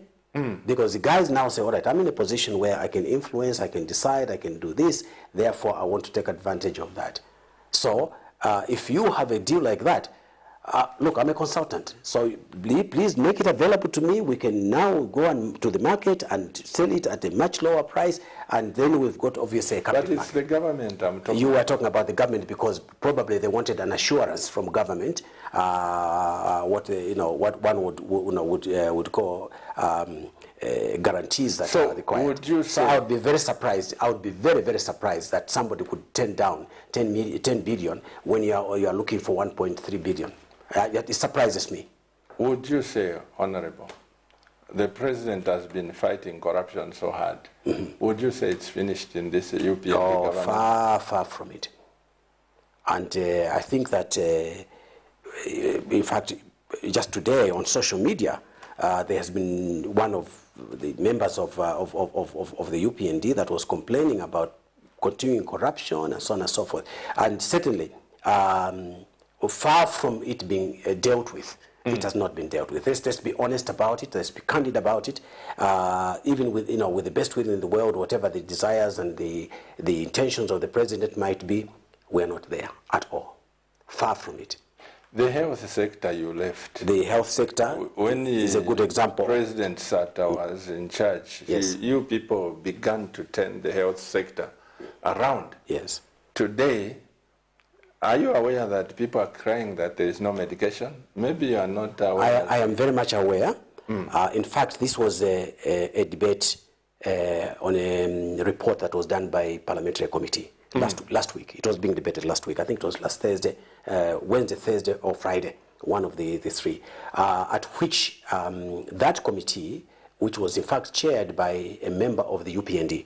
Because the guys now say, all right, I'm in a position where I can influence, I can decide, I can do this, therefore I want to take advantage of that. So if you have a deal like that, look, I'm a consultant, so please make it available to me. We can now go to the market and sell it at a much lower price, and then we've got obviously a capital market. But it's the government I'm talking about. You were talking about the government because probably they wanted an assurance from government, what one would call guarantees that are required. Would you say, so I would be very surprised. I would be very, very surprised that somebody could turn down 10 billion when you are looking for 1.3 billion. It surprises me. Would you say, Honorable, the president has been fighting corruption so hard. Would you say it's finished in this UPND government? Far, far from it. And I think that, in fact, just today on social media, there has been one of the members of the UPND that was complaining about continuing corruption and so on and so forth. And certainly, far from it being dealt with, it has not been dealt with. Let's be honest about it. Let's be candid about it. Even with the best will in the world, whatever the desires and the intentions of the president might be, we're not there at all. Far from it. The health sector you left. The health sector is a good example. President Sata was in charge. Yes. You people began to turn the health sector around. Yes. Today, are you aware that people are crying that there is no medication? Maybe you are not aware. I am very much aware. In fact, this was a debate on a report that was done by parliamentary committee last week. It was being debated last week. I think it was last Thursday, Wednesday, Thursday, or Friday, one of the three, at which that committee, which was in fact chaired by a member of the UPND,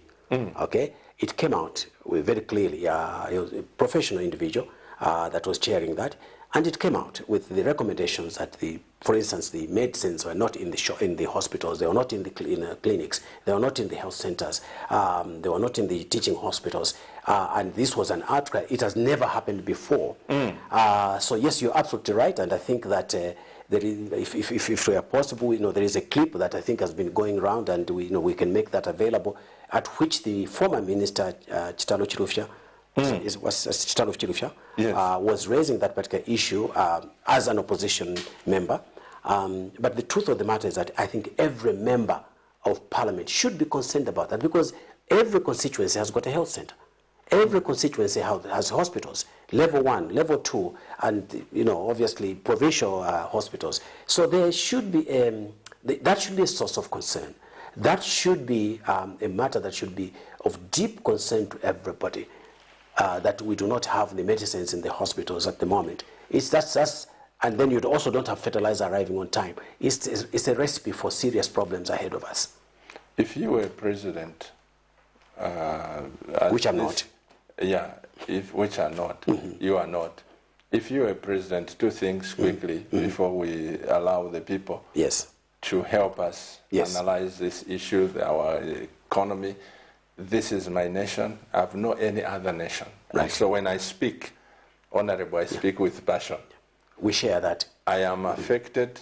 okay, it came out very clearly. It was a professional individual that was chairing that, and it came out with the recommendations that for instance, the medicines were not in the hospitals, they were not in the clinics, they were not in the health centers, they were not in the teaching hospitals, and this was an outcry. It has never happened before. So yes, you're absolutely right, and I think that there is, if we are possible, there is a clip that I think has been going around, and we can make that available, at which the former minister Chitalo Chilufya was raising that particular issue as an opposition member. But the truth of the matter is that I think every member of parliament should be concerned about that, because every constituency has got a health center. Every constituency has hospitals, level 1, level 2, and obviously provincial hospitals. So there should be that should be a source of concern. That should be a matter that should be of deep concern to everybody. That we do not have the medicines in the hospitals at the moment. And then you also don't have fertilizer arriving on time. It's a recipe for serious problems ahead of us. If you were president, which I'm not. Yeah, which are not. You are not. If you were president, two things quickly before we allow the people to help us analyze this issue, our economy. This is my nation. I have no any other nation. Right. And so when I speak, Honorable, I speak with passion. We share that. I am affected.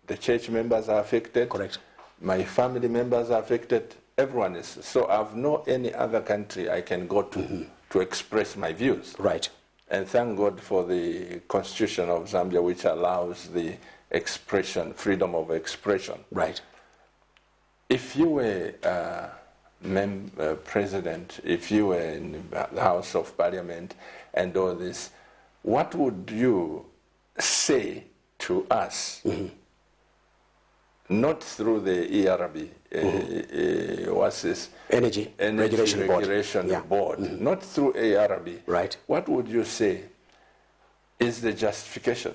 The church members are affected. Correct. My family members are affected. Everyone is. So I have no any other country I can go to express my views. Right. And thank God for the Constitution of Zambia, which allows the expression, freedom of expression. Right. If you were president, if you were in the House of Parliament and all this, what would you say to us? Not through the ERB, what's this? Energy Regulation Board. Not through ARB. Right. What would you say is the justification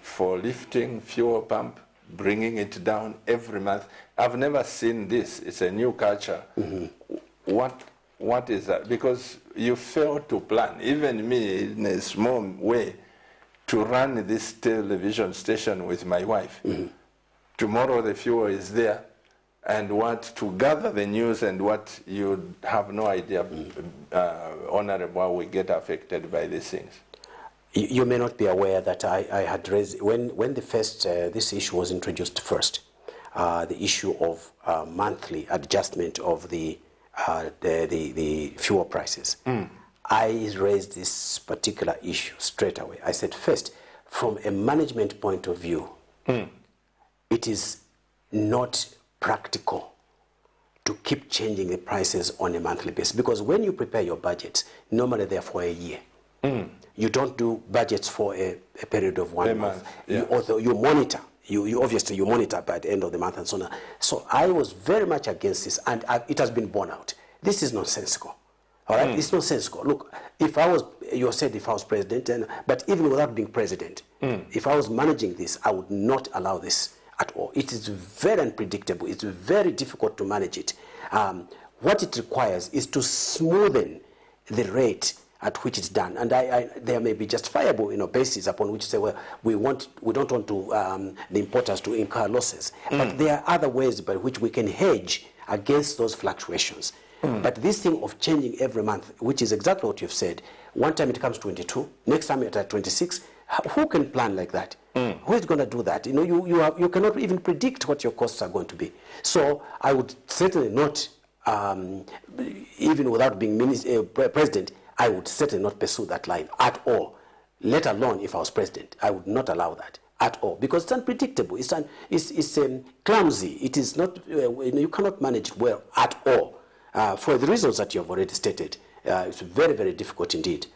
for lifting fuel pump, bringing it down every month? I've never seen this. It's a new culture. What is that? Because you fail to plan, even me in a small way, to run this television station with my wife. Tomorrow the fuel is there, and to gather the news and what you have no idea, Honorable, we get affected by these things. You may not be aware that I had raised, when the first, this issue was introduced first, the issue of monthly adjustment of the fuel prices. I raised this particular issue straight away. I said, first, from a management point of view, it is not practical to keep changing the prices on a monthly basis, because when you prepare your budgets, normally they're for a year. You don't do budgets for a period of 1 month. You monitor. You obviously monitor by the end of the month and so on. So I was very much against this, and it has been borne out. This is nonsensical. All right, it's nonsensical. Look, if I was president, but even without being president, if I was managing this, I would not allow this at all. It is very unpredictable. It's very difficult to manage it. What it requires is to smoothen the rate at which it's done, and there may be justifiable, basis upon which say, well, we don't want to the importers to incur losses, but there are other ways by which we can hedge against those fluctuations. But this thing of changing every month, which is exactly what you've said, one time it comes 22, next time it's at 26. Who can plan like that? Who is going to do that? You cannot even predict what your costs are going to be. So I would certainly not, even without being president, I would certainly not pursue that line at all. Let alone if I was president, I would not allow that at all, because it's unpredictable. It's clumsy. It is not. You cannot manage it well at all. For the reasons that you have already stated, it's very, very difficult indeed.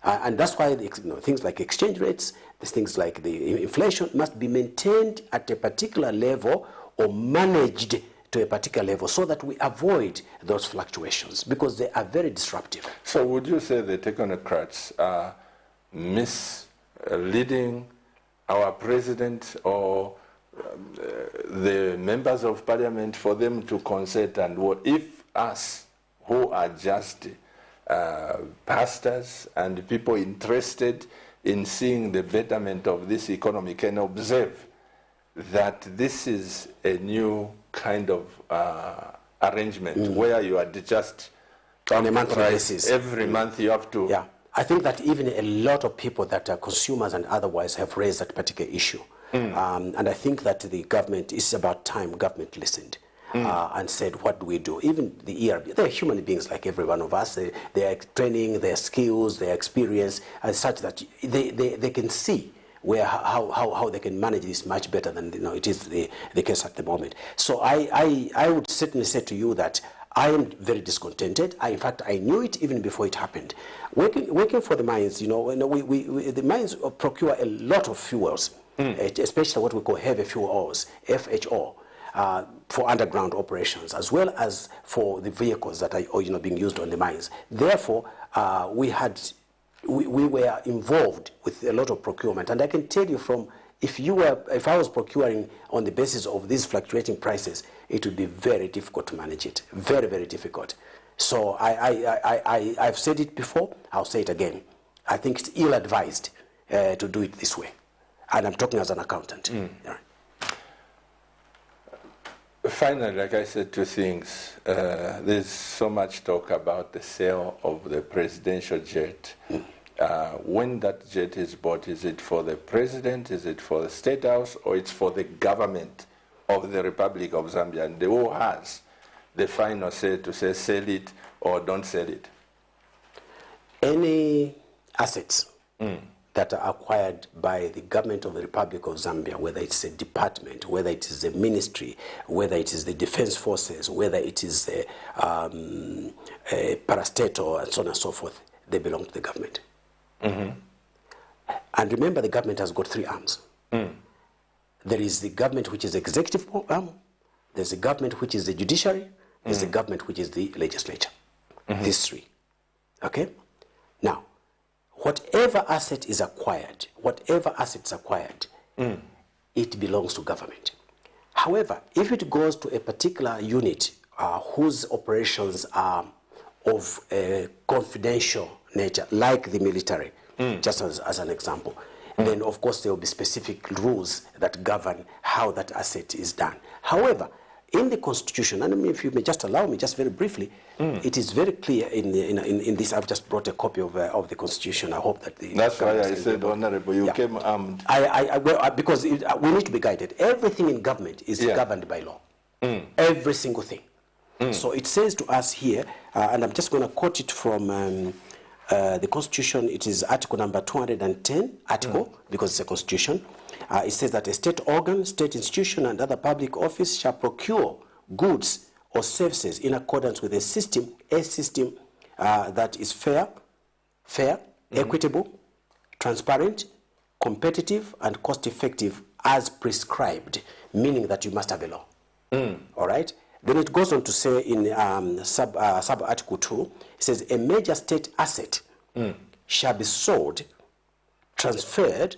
And that's why things like exchange rates, things like the inflation must be maintained at a particular level or managed to a particular level so that we avoid those fluctuations, because they are very disruptive. So would you say the technocrats are misleading our president or the members of parliament for them to consent, and what if us, who are just pastors and people interested in seeing the betterment of this economy can observe that this is a new kind of arrangement where you are just on a monthly basis. Every month you have to. Yeah, I think that even a lot of people that are consumers and otherwise have raised that particular issue. And I think that the government, it's about time government listened and said, what do we do? Even the ERB, they're human beings like every one of us. They are training, their skills, their experience, and such that they can see how they can manage this much better than it is the case at the moment. So I would certainly say to you that I am very discontented. In fact, I knew it even before it happened. Working for the mines, the mines procure a lot of fuels, especially what we call heavy fuel oils, FHO, for underground operations, as well as for the vehicles that are being used on the mines. Therefore, we were involved with a lot of procurement, and I can tell you if I was procuring on the basis of these fluctuating prices, it would be very difficult to manage it, very, very difficult. So I've said it before, I'll say it again. I think it's ill-advised to do it this way, and I'm talking as an accountant. Yeah. Finally, like I said, two things. There's so much talk about the sale of the presidential jet. When that jet is bought, is it for the president, is it for the State House, or it's for the government of the Republic of Zambia? And who has the final say to say sell it or don't sell it? Any assets that are acquired by the government of the Republic of Zambia, whether it's a department, whether it is a ministry, whether it is the defense forces, whether it is a parastatal, and so on and so forth, they belong to the government. And remember, the government has got three arms. There is the government which is the executive arm, there's the government which is the judiciary, there's the government which is the legislature. These three. Okay? Now, whatever asset is acquired, it belongs to government. However, if it goes to a particular unit whose operations are of a confidential nature, like the military, just as an example, then of course there will be specific rules that govern how that asset is done. However, in the Constitution, and if you may just allow me, just very briefly, it is very clear in this. I've just brought a copy of the Constitution. I hope that the. That's why I said, Honorable, you came armed. Because we need to be guided. Everything in government is governed by law. Every single thing. So it says to us here, and I'm just going to quote it from the Constitution. It is Article number 210, because it's a Constitution. It says that a state organ, state institution, and other public office shall procure goods or services in accordance with a system that is fair, equitable, transparent, competitive, and cost-effective as prescribed, meaning that you must have a law. All right? Then it goes on to say in sub-article 2, it says a major state asset shall be sold, transferred,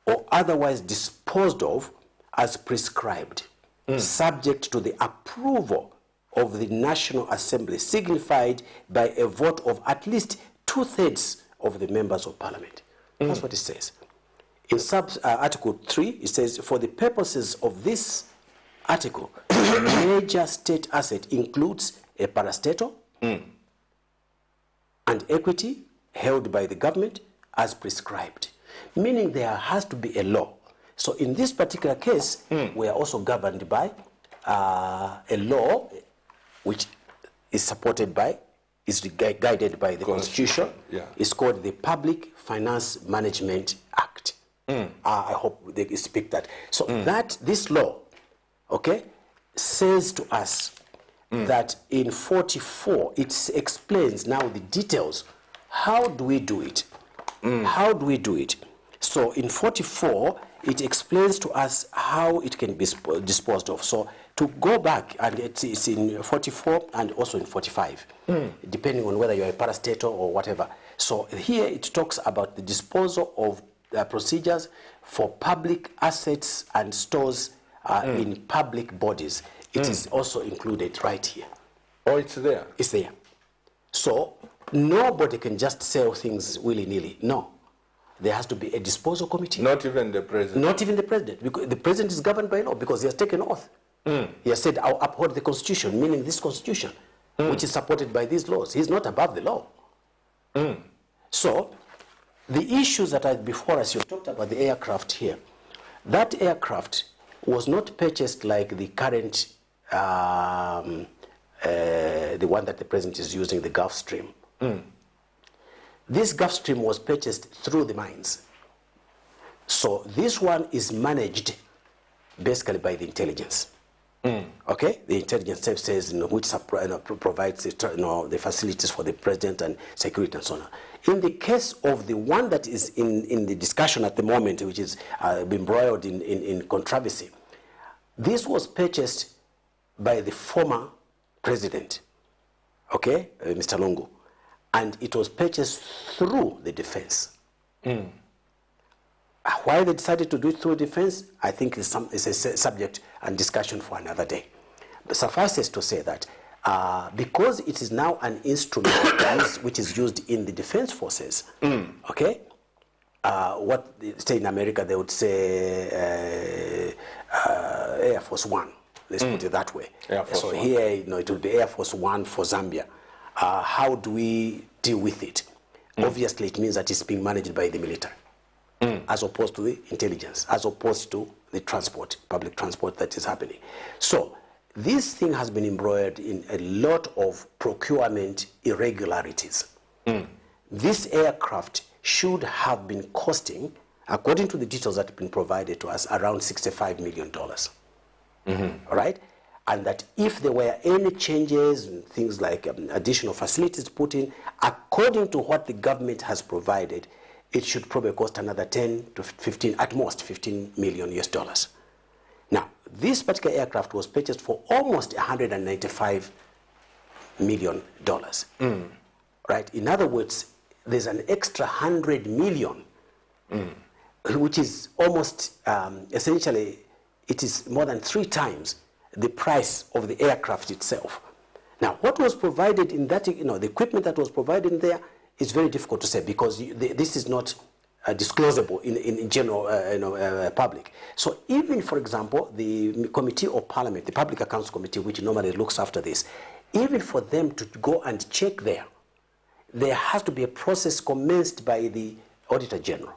or otherwise disposed of as prescribed, subject to the approval of the National Assembly, signified by a vote of at least 2/3 of the members of Parliament. That's what it says. In sub-article 3, it says, for the purposes of this article, a major state asset includes a parastatal and equity held by the government as prescribed, meaning there has to be a law. So in this particular case, we are also governed by a law which is supported by, is guided by the Constitution. It's called the Public Finance Management Act. I hope they speak that. So this law, okay, says to us that in 44, it explains now the details. How do we do it? How do we do it? So in 44, it explains to us how it can be disposed of. So to go back, and it's in 44 and also in 45, depending on whether you're a parastatal or whatever. So here it talks about the disposal of procedures for public assets and stores in public bodies. It is also included right here. Oh, it's there? It's there. So nobody can just sell things willy-nilly. No. There has to be a disposal committee. Not even the president? Not even the president. Because the president is governed by law because he has taken oath. He has said, I'll uphold the constitution, meaning this constitution, which is supported by these laws. He's not above the law. So the issues that are before us, you talked about the aircraft here. That aircraft was not purchased like the current, the one that the president is using, the Gulfstream. This Gulfstream was purchased through the mines. So this one is managed basically by the intelligence. Okay, the intelligence services, which provides the facilities for the president and security and so on. In the case of the one that is in the discussion at the moment, which is been embroiled in controversy, this was purchased by the former president, okay, Mr. Lungu, and it was purchased through the defense. Why they decided to do it through defense, I think is a subject and discussion for another day. But suffices to say that because it is now an instrument which is used in the defense forces, okay? What they say in America, they would say Air Force One. Let's put it that way. So here, it will be Air Force One for Zambia. How do we deal with it? Obviously, it means that it's being managed by the military. As opposed to the intelligence, as opposed to the transport, public transport that is happening. So this thing has been embroiled in a lot of procurement irregularities. This aircraft should have been costing, according to the details that have been provided to us, around $65 million. All right? And that if there were any changes and things like additional facilities put in, according to what the government has provided, it should probably cost another 10 to 15, at most 15 million US dollars. Now, this particular aircraft was purchased for almost $195 million. Right? In other words, there's an extra 100 million, which is almost, essentially, it is more than 3 times the price of the aircraft itself. Now, what was provided in that, the equipment that was provided in there, it's very difficult to say because this is not disclosable in general public. So even, for example, the Committee of Parliament, the Public Accounts Committee, which normally looks after this, even for them to go and check there has to be a process commenced by the Auditor General.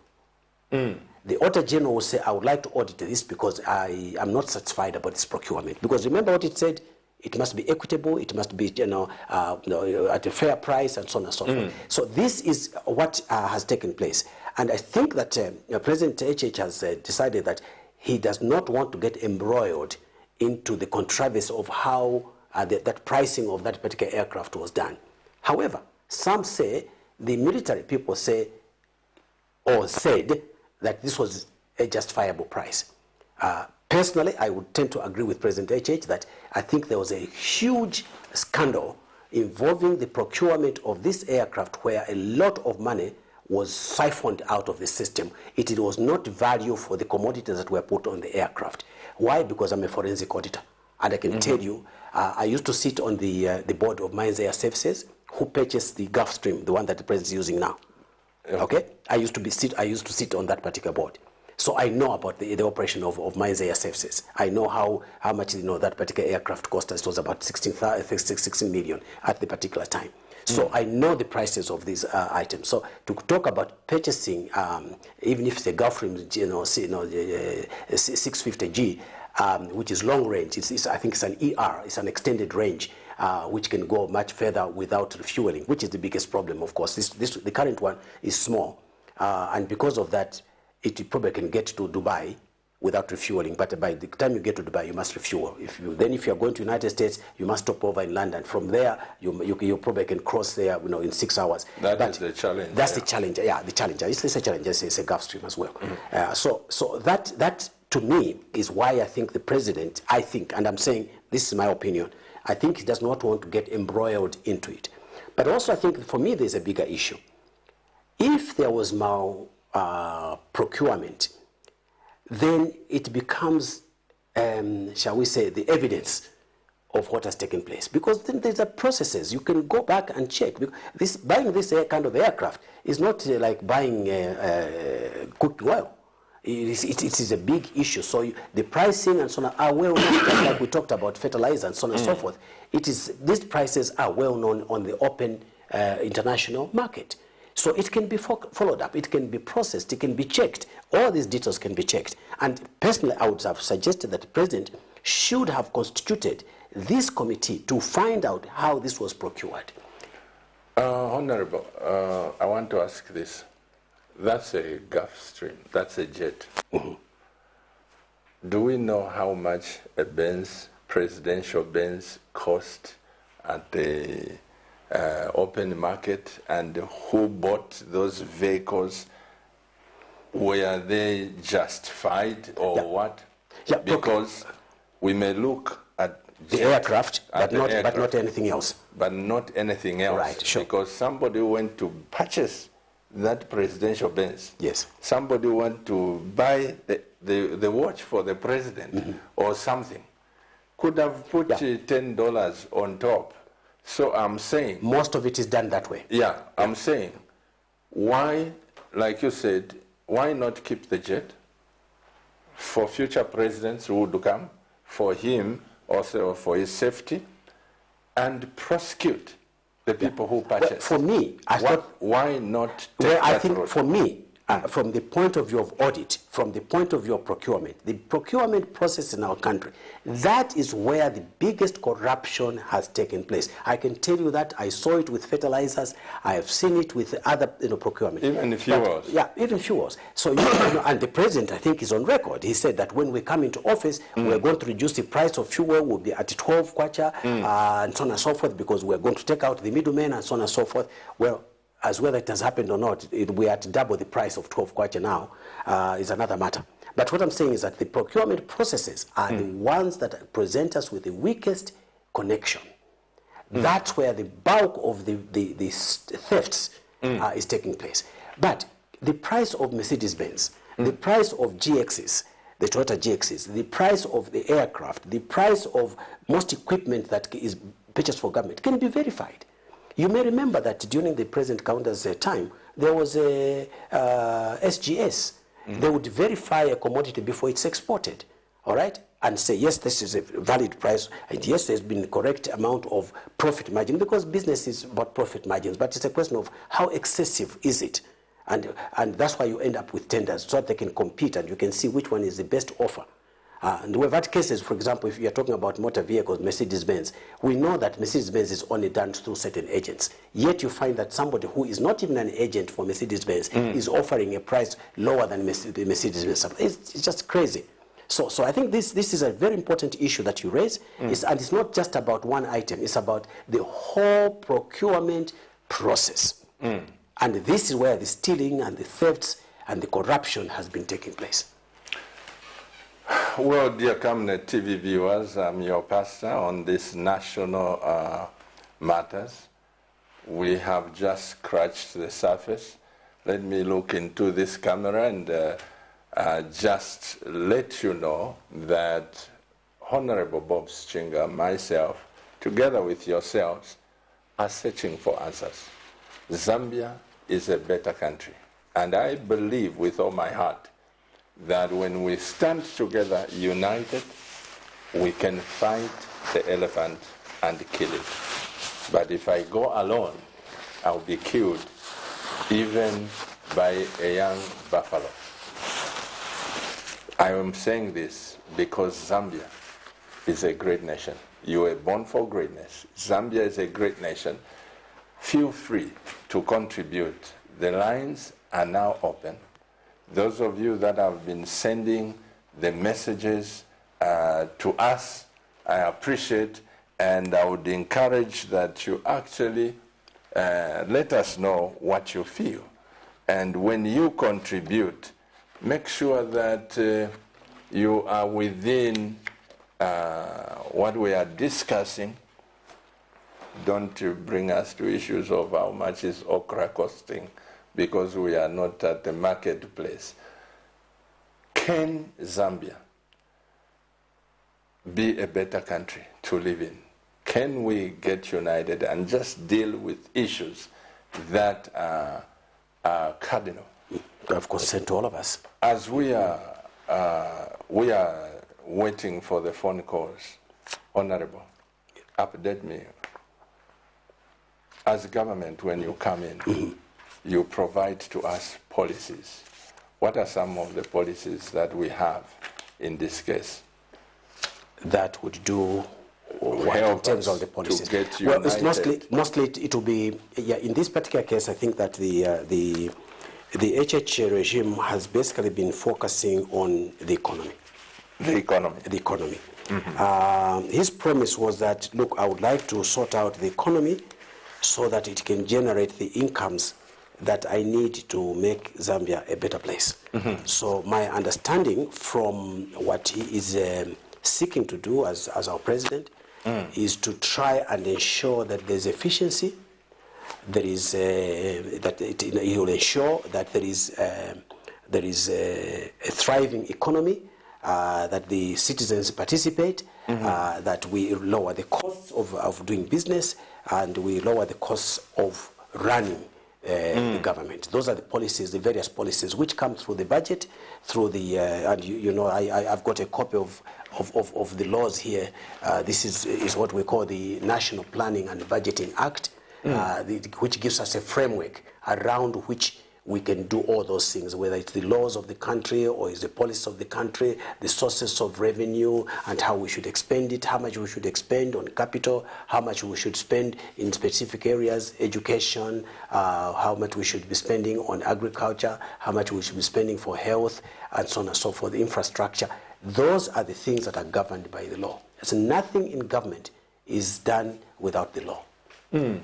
The Auditor General will say, I would like to audit this because I am not satisfied about this procurement. Because remember what it said? It must be equitable, it must be at a fair price, and so on and so forth. So this is what has taken place. And I think that President HH has decided that he does not want to get embroiled into the controversy of how that pricing of that particular aircraft was done. However, some say, the military people say, or said, that this was a justifiable price. Personally, I would tend to agree with President HH that I think there was a huge scandal involving the procurement of this aircraft where a lot of money was siphoned out of the system. It was not value for the commodities that were put on the aircraft. Why? Because I'm a forensic auditor. And I can tell you, I used to sit on the board of Mines Air Services, who purchased the Gulfstream, the one that the president is using now. Okay? I used to sit on that particular board. So I know about the operation of Mines Air Services. I know how much that particular aircraft cost us. It was about 16 million at the particular time. So I know the prices of these items. So to talk about purchasing, even if it's a Gulfstream, 650G, which is long range, I think it's an ER, it's an extended range, which can go much further without refueling, which is the biggest problem, of course. The current one is small, and because of that, it probably can get to Dubai without refueling. But by the time you get to Dubai, you must refuel. If you are going to United States, you must stop over in London. From there, you probably can cross there, in 6 hours. That is the challenge. That's the challenge. Yeah, the challenge. It's a challenge. It's a Gulfstream as well. So that to me is why I think the president, and I'm saying this is my opinion, I think he does not want to get embroiled into it. But also I think for me there's a bigger issue. If there was procurement, then it becomes, shall we say, the evidence of what has taken place, because then there's a processes. You can go back and check. Buying this kind of aircraft is not like buying cooked oil. It is a big issue. So the pricing and so on are well known, just like we talked about fertilizer and so on and so forth. These prices are well known on the open international market. So it can be followed up, it can be processed, it can be checked. All these details can be checked. And personally, I would have suggested that the president should have constituted this committee to find out how this was procured. Honorable, I want to ask this. That's a Gulfstream, that's a jet. Do we know how much a Benz, presidential Benz, cost at the open market, and who bought those vehicles? Were they justified or what? Yeah, because we may look at the aircraft, but not anything else. But not anything else. Right, sure. Because somebody went to purchase that presidential Benz. Yes. Somebody went to buy the watch for the president or something. Could have put $10 on top. So I'm saying... Most of it is done that way. Yeah, I'm saying, why, like you said, why not keep the jet for future presidents who would come, for him also for his safety, and prosecute the people who purchased? Well, for me, I thought... Why not take I that think road? For me, from the point of view of audit, from the point of view of procurement, the procurement process in our country, that is where the biggest corruption has taken place. I can tell you that. I saw it with fertilizers. I have seen it with other procurement. Even fuels. Yeah, even fuels. So, and the president, I think, is on record. He said that when we come into office, we're going to reduce the price of fuel. We'll be at 12 kwacha, and so on and so forth, because we're going to take out the middlemen and so on and so forth. Well, as whether it has happened or not, we are at double the price of 12 kwacha now, is another matter. But what I'm saying is that the procurement processes are the ones that present us with the weakest connection. That's where the bulk of the thefts is taking place. But the price of Mercedes-Benz, the price of GXs, the Toyota GXs, the price of the aircraft, the price of most equipment that is purchased for government can be verified. You may remember that during the President Kaunda's time, there was a SGS. They would verify a commodity before it's exported, all right? And say, yes, this is a valid price, and yes, there's been the correct amount of profit margin, because business is about profit margins, but it's a question of how excessive is it? And that's why you end up with tenders, so that they can compete and you can see which one is the best offer. And we've had cases, for example, if you're talking about motor vehicles, Mercedes-Benz, we know that Mercedes-Benz is only done through certain agents. Yet you find that somebody who is not even an agent for Mercedes-Benz is offering a price lower than the Mercedes-Benz. It's just crazy. So I think this is a very important issue that you raise, and it's not just about one item, it's about the whole procurement process. And this is where the stealing and the thefts and the corruption has been taking place. Well, dear Cabinet TV viewers, I'm your pastor on this national matters. We have just scratched the surface. Let me look into this camera and just let you know that Honorable Bob SICHINGA, myself, together with yourselves, are searching for answers. Zambia is a better country, and I believe with all my heart that when we stand together united, we can fight the elephant and kill it. But if I go alone, I'll be killed even by a young buffalo. I am saying this because Zambia is a great nation. You were born for greatness. Zambia is a great nation. Feel free to contribute. The lines are now open. Those of you that have been sending the messages to us, I appreciate, and I would encourage that you actually let us know what you feel. And when you contribute, make sure that you are within what we are discussing. Don't bring us to issues of how much is okra costing, because we are not at the marketplace. Can Zambia be a better country to live in? Can we get united and just deal with issues that are cardinal? Of concern to all of us. As we are waiting for the phone calls, Honorable, update me. As government, when you come in, you provide to us policies. What are some of the policies that we have in this case? That would do what in terms of the policies? To get well, it's mostly it will be, yeah, in this particular case, I think that the HH regime has basically been focusing on the economy. The economy. The economy. His promise was that, look, I would like to sort out the economy so that it can generate the incomes that I need to make Zambia a better place. So my understanding from what he is seeking to do as our president is to try and ensure that there's efficiency, there is he will ensure that there is a thriving economy, that the citizens participate, that we lower the costs of doing business, and we lower the costs of running the government. Those are the policies, the various policies, which come through the budget, through the, and you know, I've got a copy of the laws here. This is what we call the National Planning and Budgeting Act, which gives us a framework around which we can do all those things, whether it's the laws of the country or it's the policies of the country, the sources of revenue and how we should expend it, how much we should expend on capital, how much we should spend in specific areas, education, how much we should be spending on agriculture, how much we should be spending for health, and so on and so forth, infrastructure. Those are the things that are governed by the law. So nothing in government is done without the law.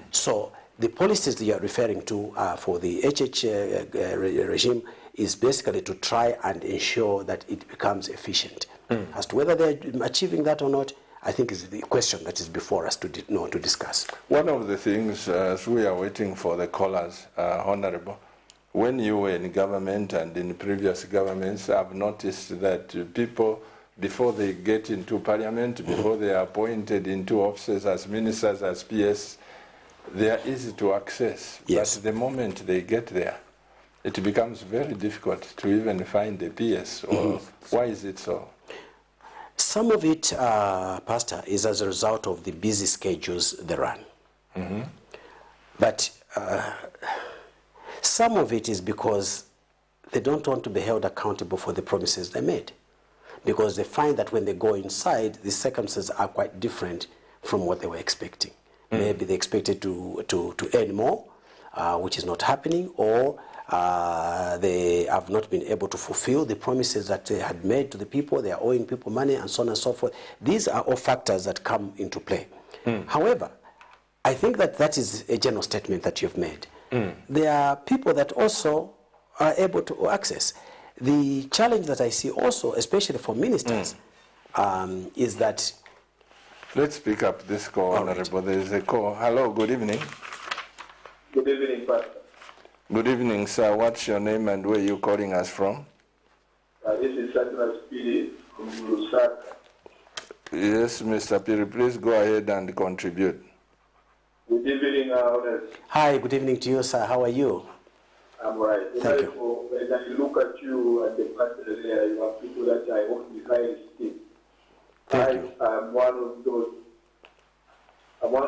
So the policies that you are referring to for the HH regime is basically to try and ensure that it becomes efficient. As to whether they're achieving that or not, I think is the question that is before us to discuss. One of the things, as we are waiting for the callers, Honorable, when you were in government and in previous governments, I've noticed that people, before they get into parliament, before they are appointed into offices as ministers, as PS, they are easy to access. Yes. But the moment they get there, it becomes very difficult to even find the PS. Or why is it so? Some of it, Pastor, is as a result of the busy schedules they run. But some of it is because they don't want to be held accountable for the promises they made. Because they find that when they go inside, the circumstances are quite different from what they were expecting. Maybe they expected to earn more, which is not happening, or they have not been able to fulfill the promises that they had made to the people. They are owing people money, and so on and so forth. These are all factors that come into play. However, I think that is a general statement that you've made. There are people that also are able to access. The challenge that I see also, especially for ministers, is that... Let's pick up this call, Honorable. There is a call. Hello, good evening. Good evening, Pastor. Good evening, sir. What's your name and where are you calling us from? This is Satras Piri from Lusaka. Yes, Mr. Piri, please go ahead and contribute. Good evening, Honest. Hi, good evening to you, sir. How are you? I'm right. Thank you. When I look at you and the pastor there, you have people that I hold in high esteem. Thank you. I'm one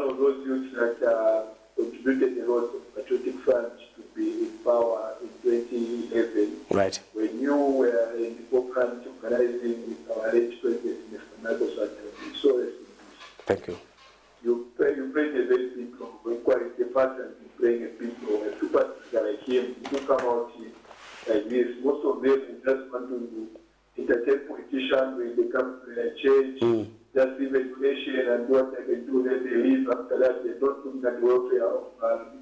of those youths that contributed a lot of patriotic funds to be in power in 2011. Right. When you were in the forefront organizing with our late president, Mr. Michael Sarkozy. So rest in peace. Thank you. You played a very big role. When quite the person is playing a big role, and superstars like him, who come out here like this, most of them just want to entertain politicians when they come to their church, just leave a donation and what they can do, then they leave. After that, they don't look at the welfare of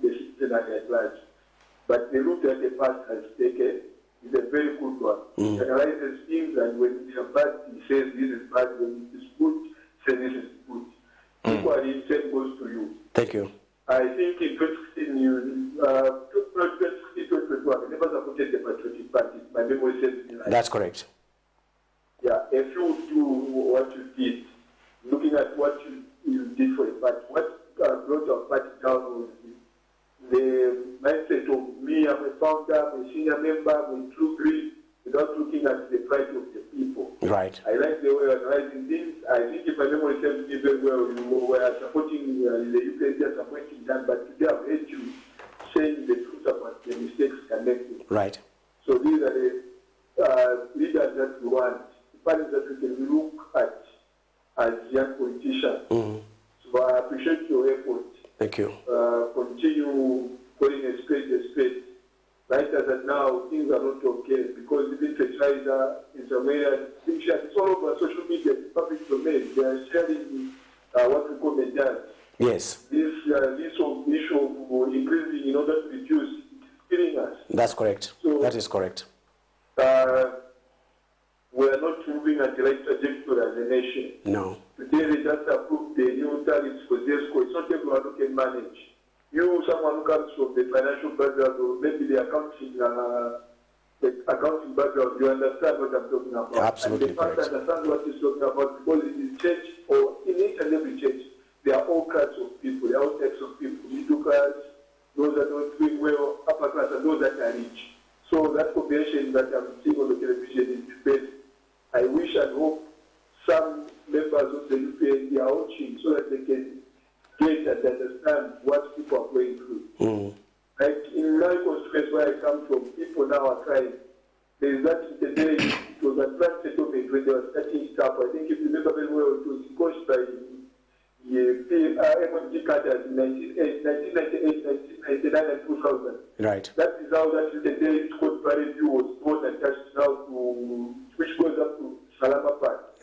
the citizen at large. But the route that the past has taken is a very good one. He analyzes things, and when they are bad, he says this is bad. When it is good, he says this is good. Equally, same goes to you. Thank you. I think in 2016, 2021, I never supported the Patriotic Party. My memory says me like That's correct. yeah, if you do what you did, looking at what you did for the party. What brought our party down was the mindset of me, I'm a founder, I'm a senior member, I'm a true grid, without looking at the plight of the people. Right. I like the way you're analyzing things. I think if my memory serves me very well, you were supporting the UPND at some point in time, but today I've heard you saying the truth about the mistakes connected. Right. So these are the leaders that we want, the parties that we can look at as young politicians. Mm-hmm. So I appreciate your effort. Thank you. Continue calling a spade a spade. Right as of now, things are not okay because even fertilizer in some areas, it's all over social media, it's public domain. They are sharing what we call medals. Yes. This issue of increasing in order to reduce, it's killing us. That's correct. So, that is correct. We are not moving at the right trajectory as a nation. No. Today they just approved the new tariffs for ZESCO. It's not everyone who can manage. You, someone who comes from the financial background or maybe the accounting background, you understand what I'm talking about. Absolutely and correct. Understand what he's talking about because in his church or in each and every church, there are all kinds of people, there are all types of people, middle class, those that are not doing well, upper class, and those that are rich. So that combination that I'm seeing on the television is the best. I wish and hope some members of the UPND are watching so that they can get and understand what people are going through. Mm. Like in my constituency where I come from, people now are crying. There is that today, it was a planned settlement when they were starting it up. I think if you remember very well, it was coached by the MMG cadres in 1998, 1999, and 2000. Right. That is how that is the day Scott Barreview was born and touched now to, which goes up to Salama Park.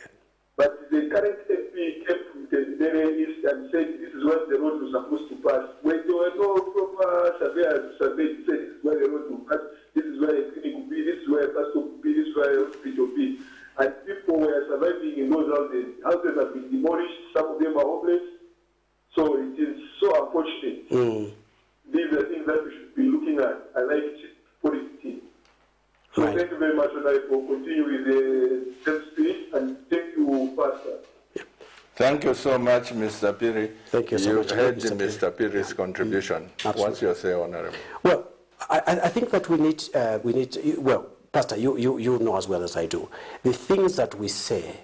But the current MP came to the very east and said this is what the road was supposed to pass. When there were no proper surveyors surveyed, said this is where the road will pass, this is where a clinic will be, this is where a bus stop will be, this is where a hospital will be. And people were surviving in those houses. Houses have been demolished, some of them are homeless. So it is so unfortunate. Mm. These are things that we should be looking at. I like policy. So Right. Thank you very much, Honor, for continuing with the same spirit, and thank you, Pastor. Thank you so much, Mr. Piri. Thank you so You've much, heard Mr. Mr. Piri's contribution. Absolutely. What's your say, Honorable? Well, I think that we need, well, Pastor, you know as well as I do, the things that we say,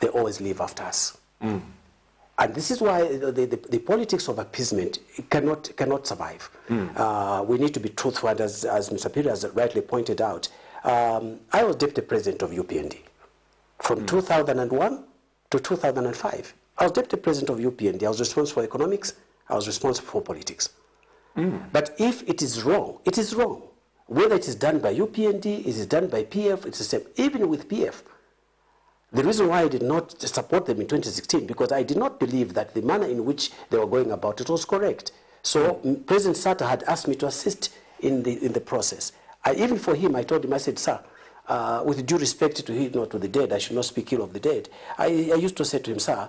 they always live after us. Mm. And this is why the politics of appeasement cannot survive. Mm. We need to be truthful, and as Mr. Piri has rightly pointed out, I was deputy president of UPND from 2001 to 2005. I was deputy president of UPND. I was responsible for economics. I was responsible for politics. Mm. But if it is wrong, it is wrong. Whether it is done by UPND, it is done by PF, it's the same. Even with PF. The reason why I did not support them in 2016, because I did not believe that the manner in which they were going about it was correct. So President Sata had asked me to assist in the process. Even for him, I told him, I said, sir, with due respect to him, not to the dead, I should not speak ill of the dead. I used to say to him, sir,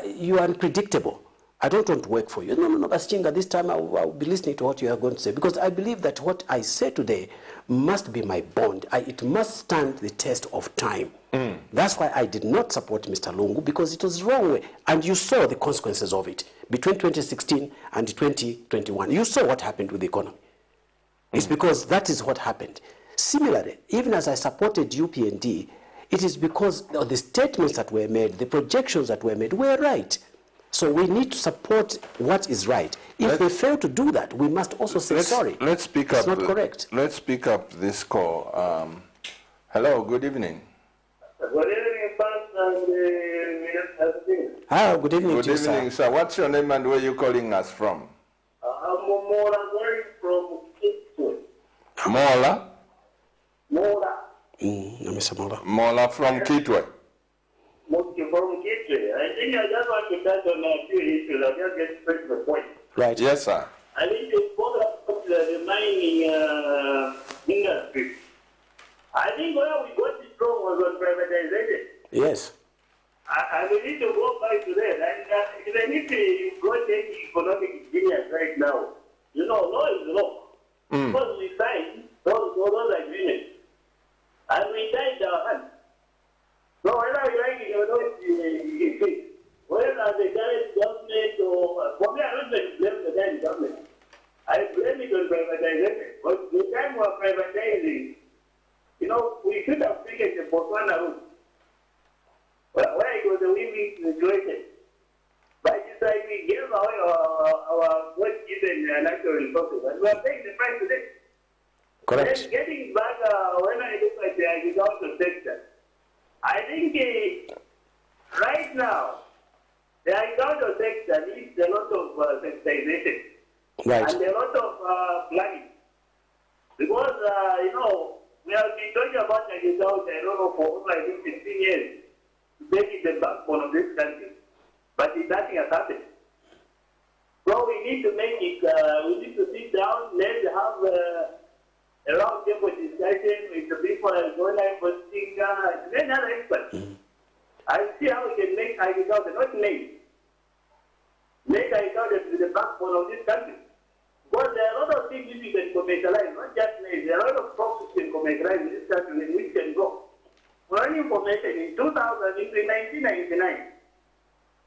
you are unpredictable. I don't want to work for you. No, but SICHINGA, this time I'll be listening to what you are going to say, because I believe that what I say today must be my bond. It must stand the test of time. Mm. That's why I did not support Mr. Lungu, because it was wrong way. And you saw the consequences of it between 2016 and 2021. You saw what happened with the economy. It's because that is what happened. Similarly, even as I supported UPND, it is because of the statements that were made, the projections that were made were right. So we need to support what is right. If they fail to do that, we must also say sorry. Let's speak it's up. Not correct. Let's speak up this call. Hello, good evening. Good evening, Pastor. Good evening good to you, evening, sir. What's your name and where are you calling us from? I'm Mola from Kitwe. Mola? Mola. Mr. Mola. Mola from Kitwe. From Kitwe. I think I just want to touch on a few issues. I'll just get straight to the point. Right. Yes, sir. I think you spoke about the mining industry. I think where we got it wrong was on privatization. Yes. I we need to go back to that. And even if you got any economic genius right now, you know, law is law. Mm. Because we signed those agreements. And we tied our hands. So whether you like it or not, the current government, or for me, I don't blame the current government. I blame it on privatization. But the time we are privatizing, you know, we should have taken the Botswana route, where it was a win-win situation. But it's like we gave away our God-given natural resources, and we are paying the price today. Correct. Then getting back, when I look at the agricultural sector, I think right now, the agricultural sector needs a lot of sensitization. Right. And a lot of planning. Because, you know, we have been talking about agriculture, I don't know, for over 15 years, to make it the backbone of this country. But nothing has happened. So we need to make it, we need to sit down, let's have a round table discussion with the people like SICHINGA, and many other experts. And see how we can make agriculture, not make agriculture to be the backbone of this country. Because there are a lot of things you can commercialize, not just maize. There are a lot of crops you can commercialize in this country in which can go. For any information, in 1999,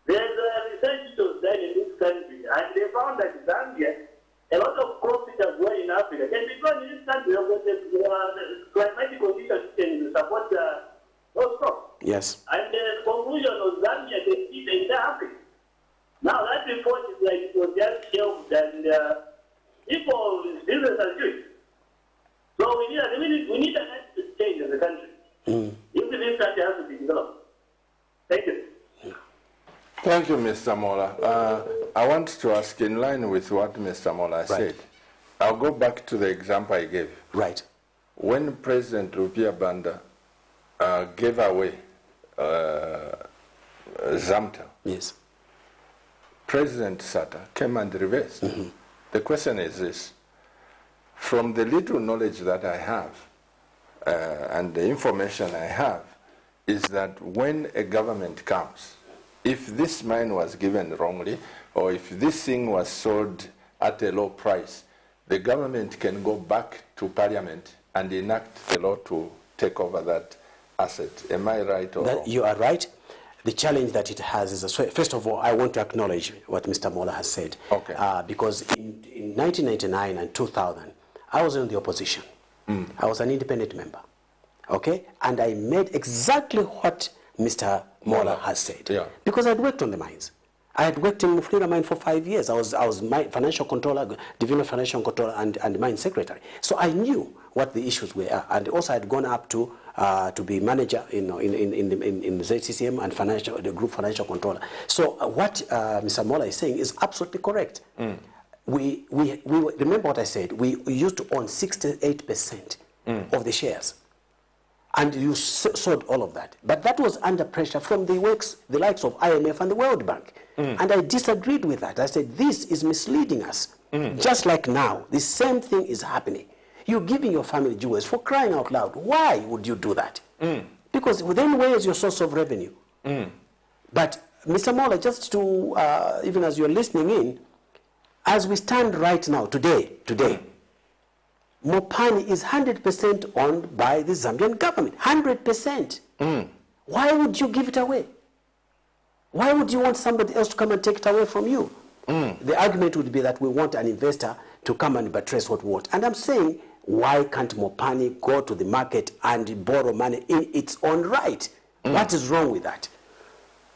there's a research that was done in this country, and they found that Zambia, a lot of crops which are grown in Africa can be grown in this country because the climatic conditions can support those crops. Yes. And the conclusion was Zambia can feed the entire Africa. Now that report is like it was just shelved, and people business as usual. So we need an attitude change in the country. If this country has to be developed. Thank you. Thank you, Mr. Mola. I want to ask, in line with what Mr. Mola said, I'll go back to the example I gave. Right. When President Rupia Banda gave away Zamta, Yes. President Sata came and reversed. The question is this: from the little knowledge that I have and the information I have, is that when a government comes, if this mine was given wrongly, or if this thing was sold at a low price, the government can go back to Parliament and enact the law to take over that asset. Am I right or wrong? You are right. The challenge that it has is, first of all, I want to acknowledge what Mr. Mola has said. Okay. Because in 1999 and 2000, I was in the opposition. I was an independent member. Okay? And I made exactly what Mr. Mola has said. Yeah. Because I had worked on the mines. I had worked in Mufulira mine for 5 years. I was my financial controller, divisional financial controller, and mine secretary. So I knew what the issues were. And also I had gone up to be manager in the ZCCM and the group financial controller. So what Mr. Mola is saying is absolutely correct. We remember what I said. We used to own 68% of the shares. And you sold all of that. But that was under pressure from the likes of IMF and the World Bank. And I disagreed with that. I said, this is misleading us. Just like now, the same thing is happening. You're giving your family jewels, for crying out loud. Why would you do that? Because then where is your source of revenue? But Mr. Mola, just to, even as you're listening in, as we stand right now, today, Mopani is 100% owned by the Zambian government. 100%. Why would you give it away? Why would you want somebody else to come and take it away from you? The argument would be that we want an investor to come and buttress what we want. And I'm saying, why can't Mopani go to the market and borrow money in its own right? What is wrong with that?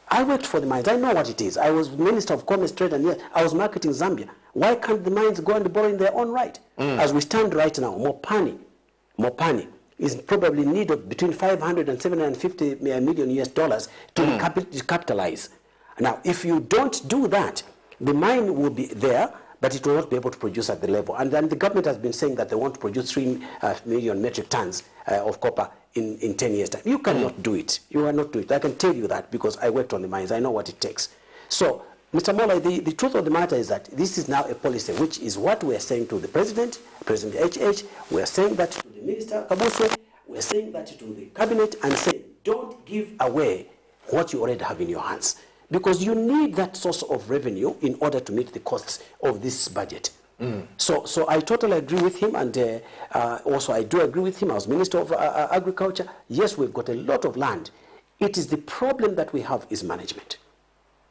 I worked for the mines. I know what it is. I was Minister of Commerce, Trade, and yes, I was marketing Zambia. Why can't the mines go and borrow in their own right? As we stand right now, Mopani is probably in need of between 500 and 750 million US dollars to capitalize. Now, if you don't do that, the mine will be there, but it will not be able to produce at the level. And then the government has been saying that they want to produce 3 million metric tons of copper in 10 years' time. You cannot do it. You cannot do it. I can tell you that because I worked on the mines. I know what it takes. So, Mr. Mola, the truth of the matter is that this is now a policy, which is what we are saying to the President, President HH, we are saying that to the Minister Kabuswe, we are saying that to the Cabinet, and saying, don't give away what you already have in your hands. Because you need that source of revenue in order to meet the costs of this budget. So I totally agree with him, and also I do agree with him. I was Minister of Agriculture. Yes, we've got a lot of land. It is the problem that we have is management.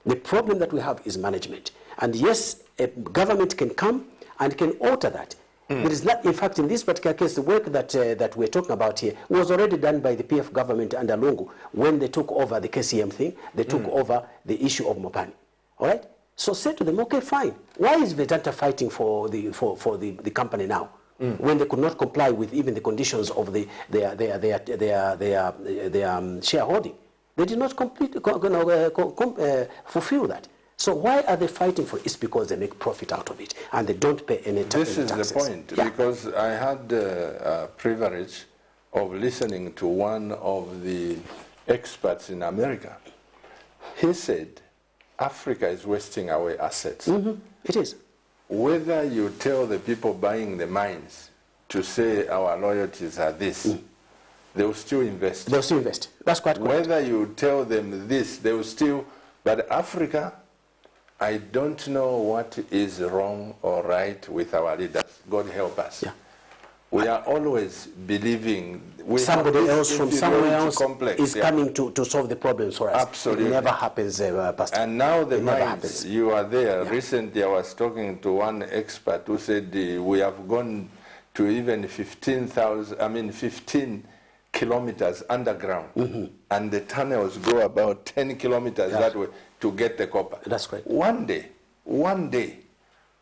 The problem that we have is management. And yes, a government can come and can alter that. There is not, in fact, in this particular case, the work that we're talking about here was already done by the PF government under Lungu when they took over the KCM thing. They took over the issue of Mopani. All right. So say to them, okay, fine. Why is Vedanta fighting for the company now when they could not comply with even the conditions of their shareholding? They did not fulfill that. So why are they fighting for it? It's because they make profit out of it and they don't pay any taxes. This is the point, because I had the privilege of listening to one of the experts in America. He said, Africa is wasting away assets. It is. Whether you tell the people buying the mines to say our loyalties are this, they will still invest. They'll still invest. That's quite correct. Whether you tell them this, they will still, but Africa, I don't know what is wrong or right with our leaders. God help us. Yeah. We are always believing somebody else from somewhere else complex, is coming to solve the problems for us. Absolutely. It never happens, Pastor. And now the mines, you are there. Yeah. Recently I was talking to one expert who said we have gone to even 15 kilometers underground. And the tunnels go about 10 kilometers that way to get the copper. That's great. One day,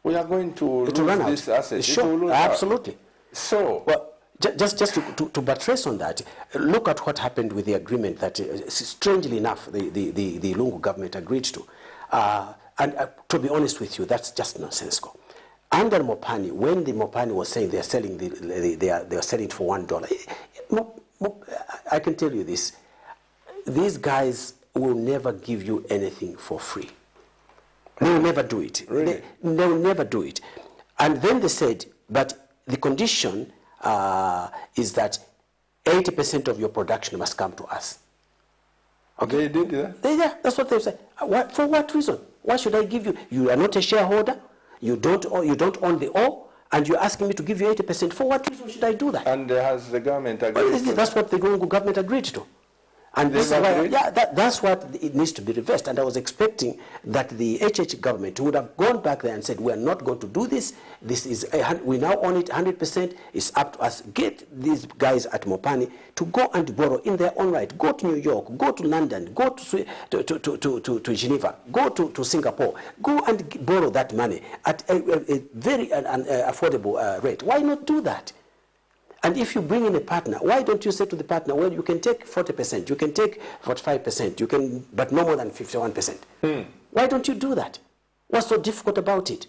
we are going to lose this asset. Sure, absolutely. So, well, just to buttress on that, look at what happened with the agreement that, strangely enough, the Lungu government agreed to. And to be honest with you, that's just nonsensical. Under Mopani, when the Mopani was saying they are selling they are selling it for $1, I can tell you this: these guys will never give you anything for free. They will never do it. Really? They will never do it. And then they said, but the condition is that 80% of your production must come to us. Okay, they did that? Yeah, that's what they said. For what reason? Why should I give you? You are not a shareholder. You don't own the ore, and you're asking me to give you 80%. For what reason should I do that? And has the government agreed? That's what the Lungu government agreed to. And this is why, that's what it needs to be reversed. And I was expecting that the HH government would have gone back there and said, we are not going to do this. We now own it 100%. It's up to us. Get these guys at Mopani to go and borrow in their own right. Go to New York, go to London, go to Geneva, go to Singapore. Go and borrow that money at a very affordable rate. Why not do that? And if you bring in a partner, why don't you say to the partner, well, you can take 40%, you can take 45%, you can, but no more than 51%. Why don't you do that? What's so difficult about it?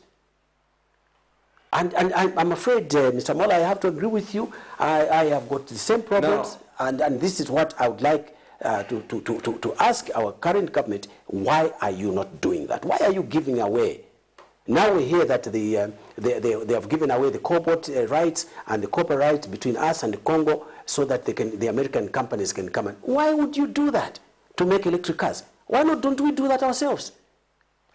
And I'm afraid, Mr. Mola, I have to agree with you. I have got the same problems, and this is what I would like to ask our current government: why are you not doing that? Why are you giving away? Now we hear that they have given away the cobalt rights and the copper rights between us and Congo so that the American companies can come in. Why would you do that to make electric cars? Why don't we do that ourselves?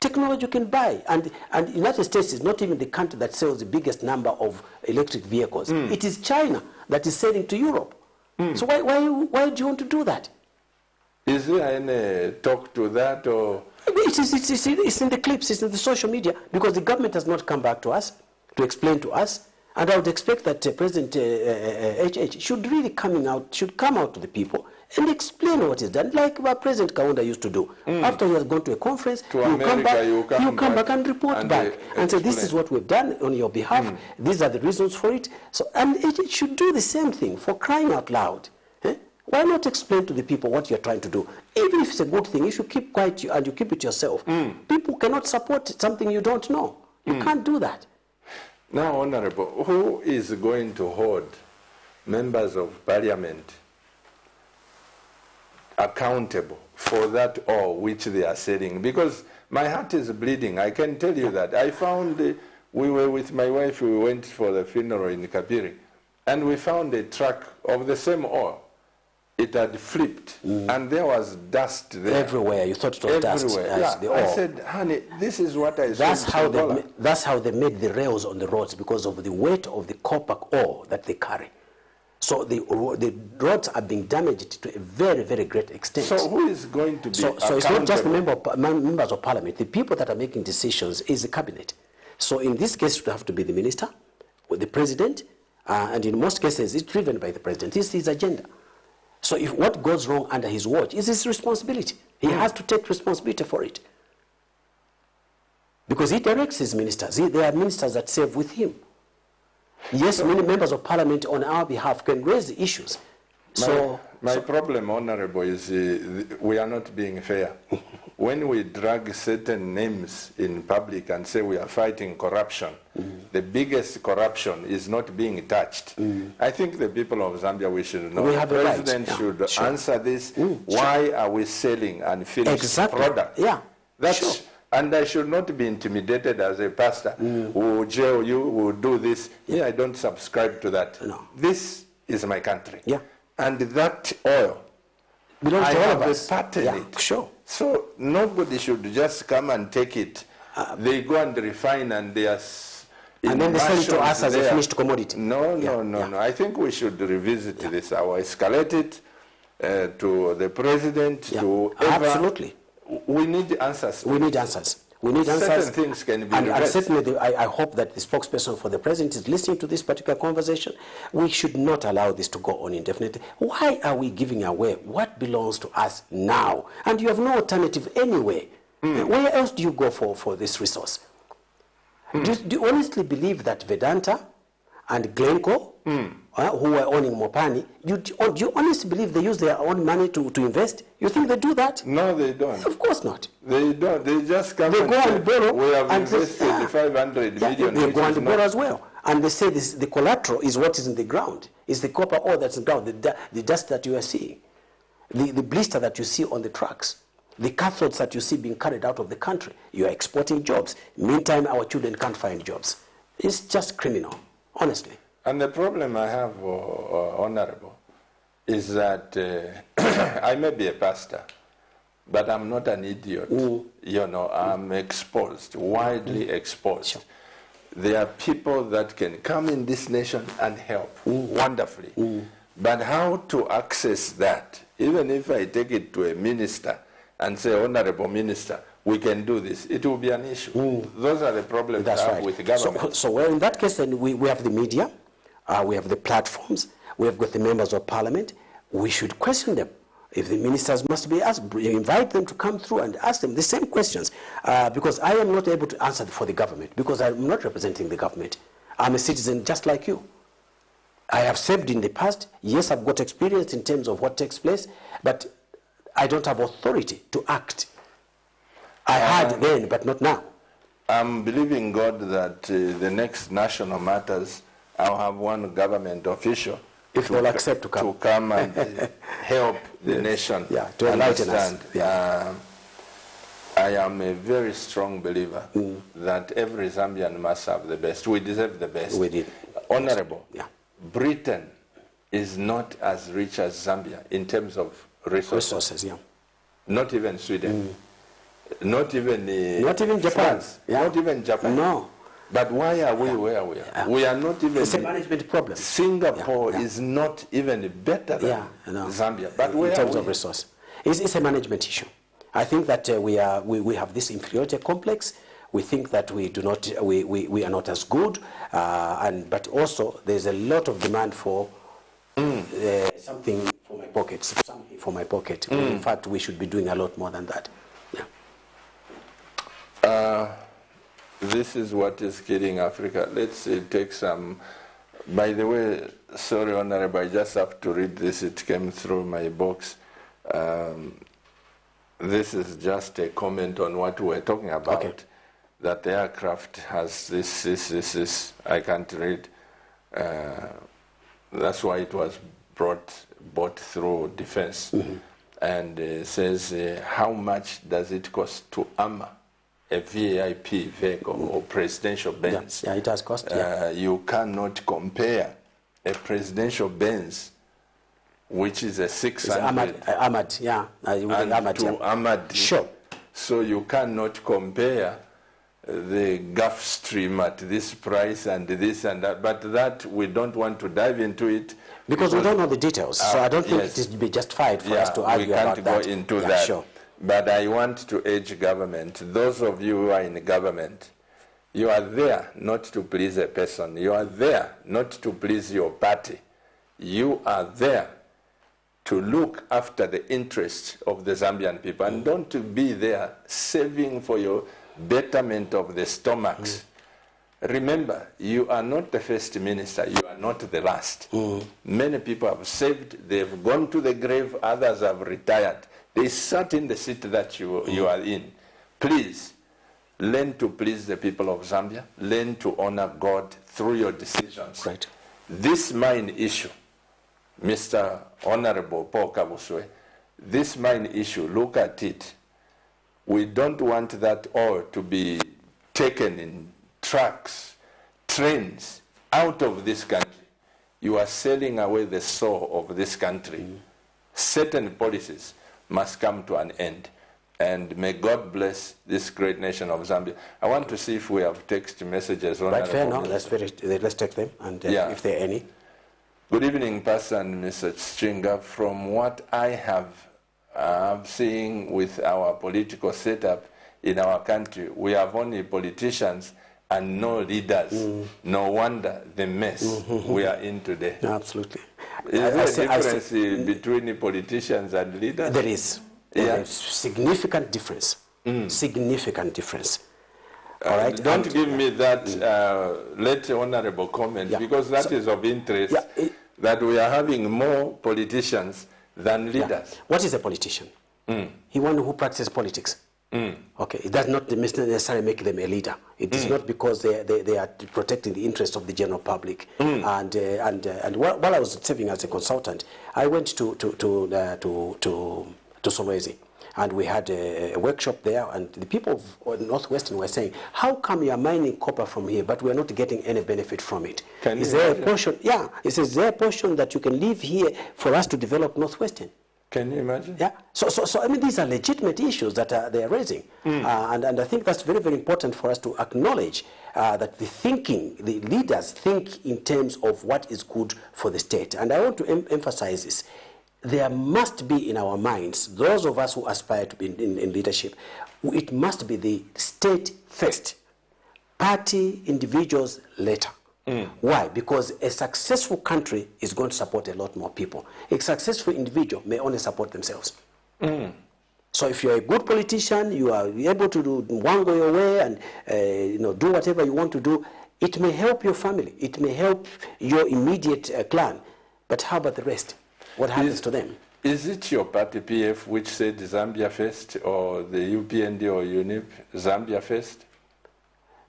Technology you can buy. And the United States is not even the country that sells the biggest number of electric vehicles. It is China that is selling to Europe. So why do you want to do that? Is there any talk to that, or? It's in the clips, it's in the social media, because the government has not come back to us to explain to us. And I would expect that President HH should really come out to the people and explain what is done, like what President Kaunda used to do. After he has gone to a conference, he'll come back and report back and say, this is what we've done on your behalf, these are the reasons for it. So, and it should do the same thing, for crying out loud. Why not explain to the people what you're trying to do? Even if it's a good thing, you should keep quiet and you keep it yourself. People cannot support something you don't know. You can't do that. Now, Honorable, who is going to hold members of Parliament accountable for that ore which they are selling? Because my heart is bleeding. I can tell you that. I found, we were with my wife, we went for the funeral in Kapiri, and we found a truck of the same ore. It had flipped, and there was dust there. Everywhere. You thought it was dust. Yeah. I said, honey, this is what I said. That's how they made the rails on the roads, because of the weight of the copper ore that they carry. So the roads are being damaged to a very, very great extent. So who is going to be So it's not just accountable? members of parliament. The people that are making decisions is the cabinet. So in this case, it would have to be the minister, or the president, and in most cases, it's driven by the president. This is his agenda. So if what goes wrong under his watch is his responsibility. He has to take responsibility for it. Because he directs his ministers. There are ministers that serve with him. Yes, many members of parliament on our behalf can raise the issues. My problem, Honorable, is we are not being fair. When we drag certain names in public and say we are fighting corruption, the biggest corruption is not being touched. I think the people of Zambia, we should know. The president should answer this. Why are we selling unfinished product? That's and I should not be intimidated as a pastor who will jail you, who will do this. I don't subscribe to that. No. This is my country. And that oil, I have a part in it. So nobody should just come and take it. They go and refine and they are... And then they sell it to us as a finished commodity. No. I think we should revisit this. I will escalate it to the president, to whoever. Absolutely. We need answers. We need answers. We need answers. Certain things can be and certainly, I hope that the spokesperson for the president is listening to this particular conversation. We should not allow this to go on indefinitely. Why are we giving away what belongs to us now? And you have no alternative anyway. Where else do you go for this resource? Do you honestly believe that Vedanta and Glencoe, who are owning Mopani, do you honestly believe they use their own money to invest? You think they do that? No, they don't. Of course not. They don't. They just come and go and borrow. We have invested 500 million. They go and borrow as well. And they say the collateral is what is in the ground. It's the copper ore that's in the ground, the dust that you are seeing, the blister that you see on the trucks, the cathodes that you see being carried out of the country. You are exporting jobs. Meantime, our children can't find jobs. It's just criminal, honestly. And the problem I have, Honorable, is that I may be a pastor, but I'm not an idiot. You know, I'm exposed, widely exposed. There are people that can come in this nation and help wonderfully. But how to access that, even if I take it to a minister and say, Honorable Minister, we can do this, it will be an issue. Those are the problems I have with the government. So well, in that case, then we have the media, we have the platforms, we have got the members of parliament. We should question them. If the ministers must be asked, invite them to come through and ask them the same questions. Because I am not able to answer for the government, because I'm not representing the government. I'm a citizen just like you. I have served in the past. Yes, I've got experience in terms of what takes place, but I don't have authority to act. I had then, but not now. I'm believing God that the next national matters, I'll have one government official if they'll accept to come and help the nation to enlighten us. I am a very strong believer that every Zambian must have the best. We deserve the best. We did. Honorable, Britain is not as rich as Zambia in terms of resources. Not even Sweden. Not even Japan. France. Not even Japan. No. But why are we where we are? We are not even... It's a management problem. Singapore is not even better than Zambia. But in terms of resource. It's a management issue. I think that we have this inferiority complex. We think that we are not as good, but also there's a lot of demand for something for my pocket. Something for my pocket. In fact, we should be doing a lot more than that. This is what is killing Africa. Let's take some... By the way, sorry, Honorable, I just have to read this. It came through my box. This is just a comment on what we're talking about. Okay. That the aircraft has this. I can't read. That's why it was bought through defense. And it says, how much does it cost to armor a VIP vehicle or presidential Benz? It has cost. You cannot compare a presidential Benz, which is a 600 armored, to armored. Sure. So you cannot compare the Gulf Stream at this price and this and that, but that we don't want to dive into it. Because we don't know the details, so I don't think it is to be justified for us to argue about that. We can't go into that. Sure. But I want to urge government, those of you who are in government, you are there not to please a person. You are there not to please your party. You are there to look after the interests of the Zambian people, and don't to be there saving for your betterment of the stomachs. Remember, you are not the first minister, you are not the last. Many people have saved, they've gone to the grave, others have retired. They sat in the seat that you are in. Please, learn to please the people of Zambia, learn to honor God through your decisions. Right. This mine issue, Mr. Honorable Paul Kabuswe, this mine issue, look at it. We don't want that ore to be taken in trucks, trains, out of this country. You are selling away the soul of this country. Certain policies must come to an end. And may God bless this great nation of Zambia. I want to see if we have text messages. Right, fair enough. Let's take them, and if there are any. Good evening, Pastor and Mr. SICHINGA. From what I have seen with our political setup in our country, we have only politicians and no leaders. No wonder the mess we are in today. Absolutely. Is there a difference between politicians and leaders? There is. Yeah. There's significant difference. Significant difference. All right. Don't give me that late honorable comment, because that is of interest, that we are having more politicians than leaders. What is a politician? He one who practices politics. Okay, it does not necessarily make them a leader. It is not because they are protecting the interests of the general public. And while I was serving as a consultant, I went to Solwezi, and we had a workshop there, and the people of Northwestern were saying, how come you are mining copper from here, but we are not getting any benefit from it? Is there a portion? Yeah, it says, is there a portion that you can leave here for us to develop Northwestern? Can you imagine? Yeah. So I mean, these are legitimate issues that they are raising, and I think that's very, very important for us to acknowledge that the leaders think in terms of what is good for the state. And I want to emphasize this. There must be in our minds, those of us who aspire to be in leadership, it must be the state first, party, individuals later. Why? Because a successful country is going to support a lot more people. A successful individual may only support themselves. So if you're a good politician, you are able to do wango your way and do whatever you want to do, it may help your family. It may help your immediate clan. But how about the rest? What happens to them? Is it your party, PF, which said Zambia first, or the UPND or UNIP, Zambia first?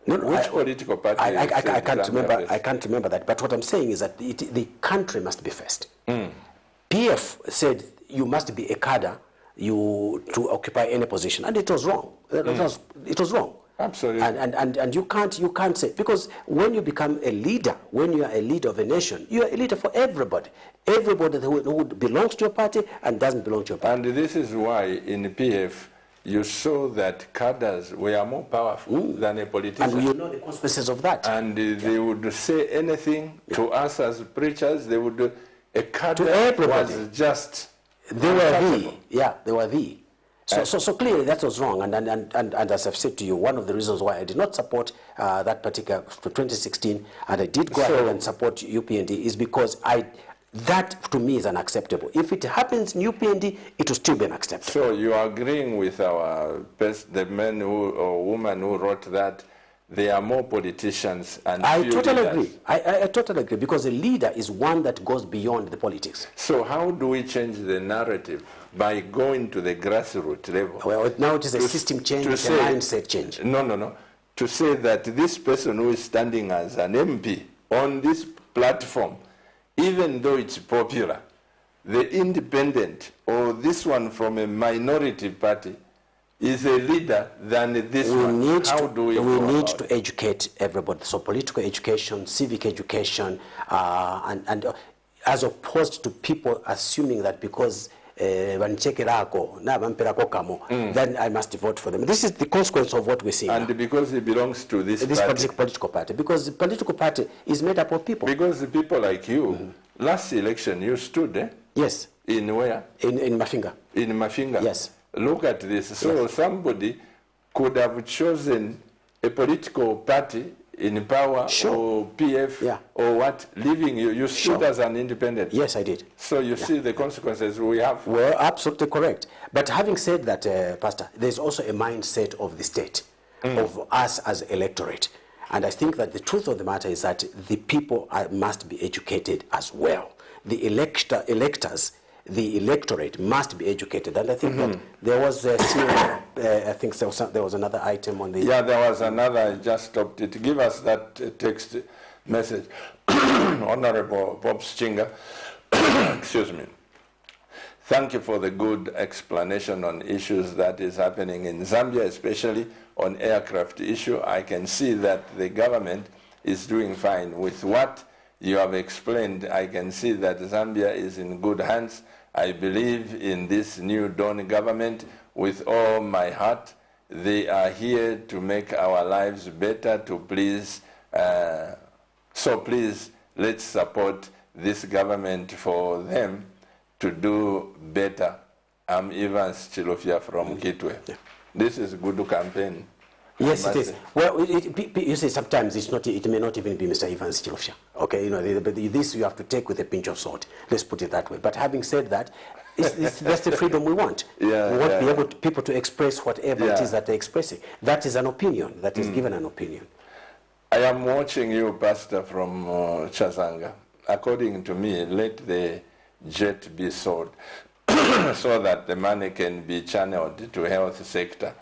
No, which political party? I can't remember. First? I can't remember that. But what I'm saying is that the country must be first. PF said you must be a cadre to occupy any position, and it was wrong. It was wrong. Absolutely. And you can't say, because when you become a leader, when you are a leader of a nation, you are a leader for everybody. Everybody who belongs to your party and doesn't belong to your party. And this is why in PF you saw that cadres were more powerful than a politician. And you know the consequences of that. And they would say anything to us as preachers. They would a cadre was just they were they were the. So clearly that was wrong, and as I've said to you, one of the reasons why I did not support that particular for 2016, and I did go ahead and support UPND is because that to me is unacceptable. If it happens in UPND, it will still be unacceptable. So you are agreeing with the men or woman who wrote that they are more politicians and I totally agree. I totally agree, because a leader is one that goes beyond the politics. So how do we change the narrative? By going to the grassroots level. Well, now it is a system change, it's a mindset change. No. To say that this person who is standing as an MP on this platform, even though it's popular, the independent or this one from a minority party is a leader than this one. How do we need to educate everybody. So political education, civic education, and as opposed to people assuming that because then I must vote for them. This is the consequence of what we're seeing. And because he belongs to this political party, because the political party is made up of people. Because the people like you, last election you stood, Yes. In where? In Mafinga. In Mafinga. Yes. Look at this. So somebody could have chosen a political party in power or PF or what, leaving you. You stood as an independent. Yes, I did. So you see the consequences we have. Well, absolutely correct. But having said that, Pastor, there's also a mindset of the state, of us as electorate. And I think that the truth of the matter is that the people must be educated as well. The electors, the electorate must be educated. And I think that there was I think there was another item on the... Yeah, there was another. I just stopped it. Give us that text message. Honorable Bob SICHINGA, excuse me. Thank you for the good explanation on issues that is happening in Zambia, especially on aircraft issue. I can see that the government is doing fine. With what you have explained, I can see that Zambia is in good hands. I believe in this new Dawn government with all my heart. They are here to make our lives better, to please, so please let's support this government for them to do better. I'm Evans Chilofia from Kitwe. This is a good campaign. Yes, it is. Well, you see, sometimes it's not. It may not even be Mr. Evans Chilofia. Okay, you know, this you have to take with a pinch of salt. Let's put it that way. But having said that, that's the freedom we want. We want to be able to, people to express whatever it is that they're expressing. That is an opinion. That is given an opinion. I am watching you, Pastor, from Chazanga. According to me, let the jet be sold so that the money can be channeled to health sector,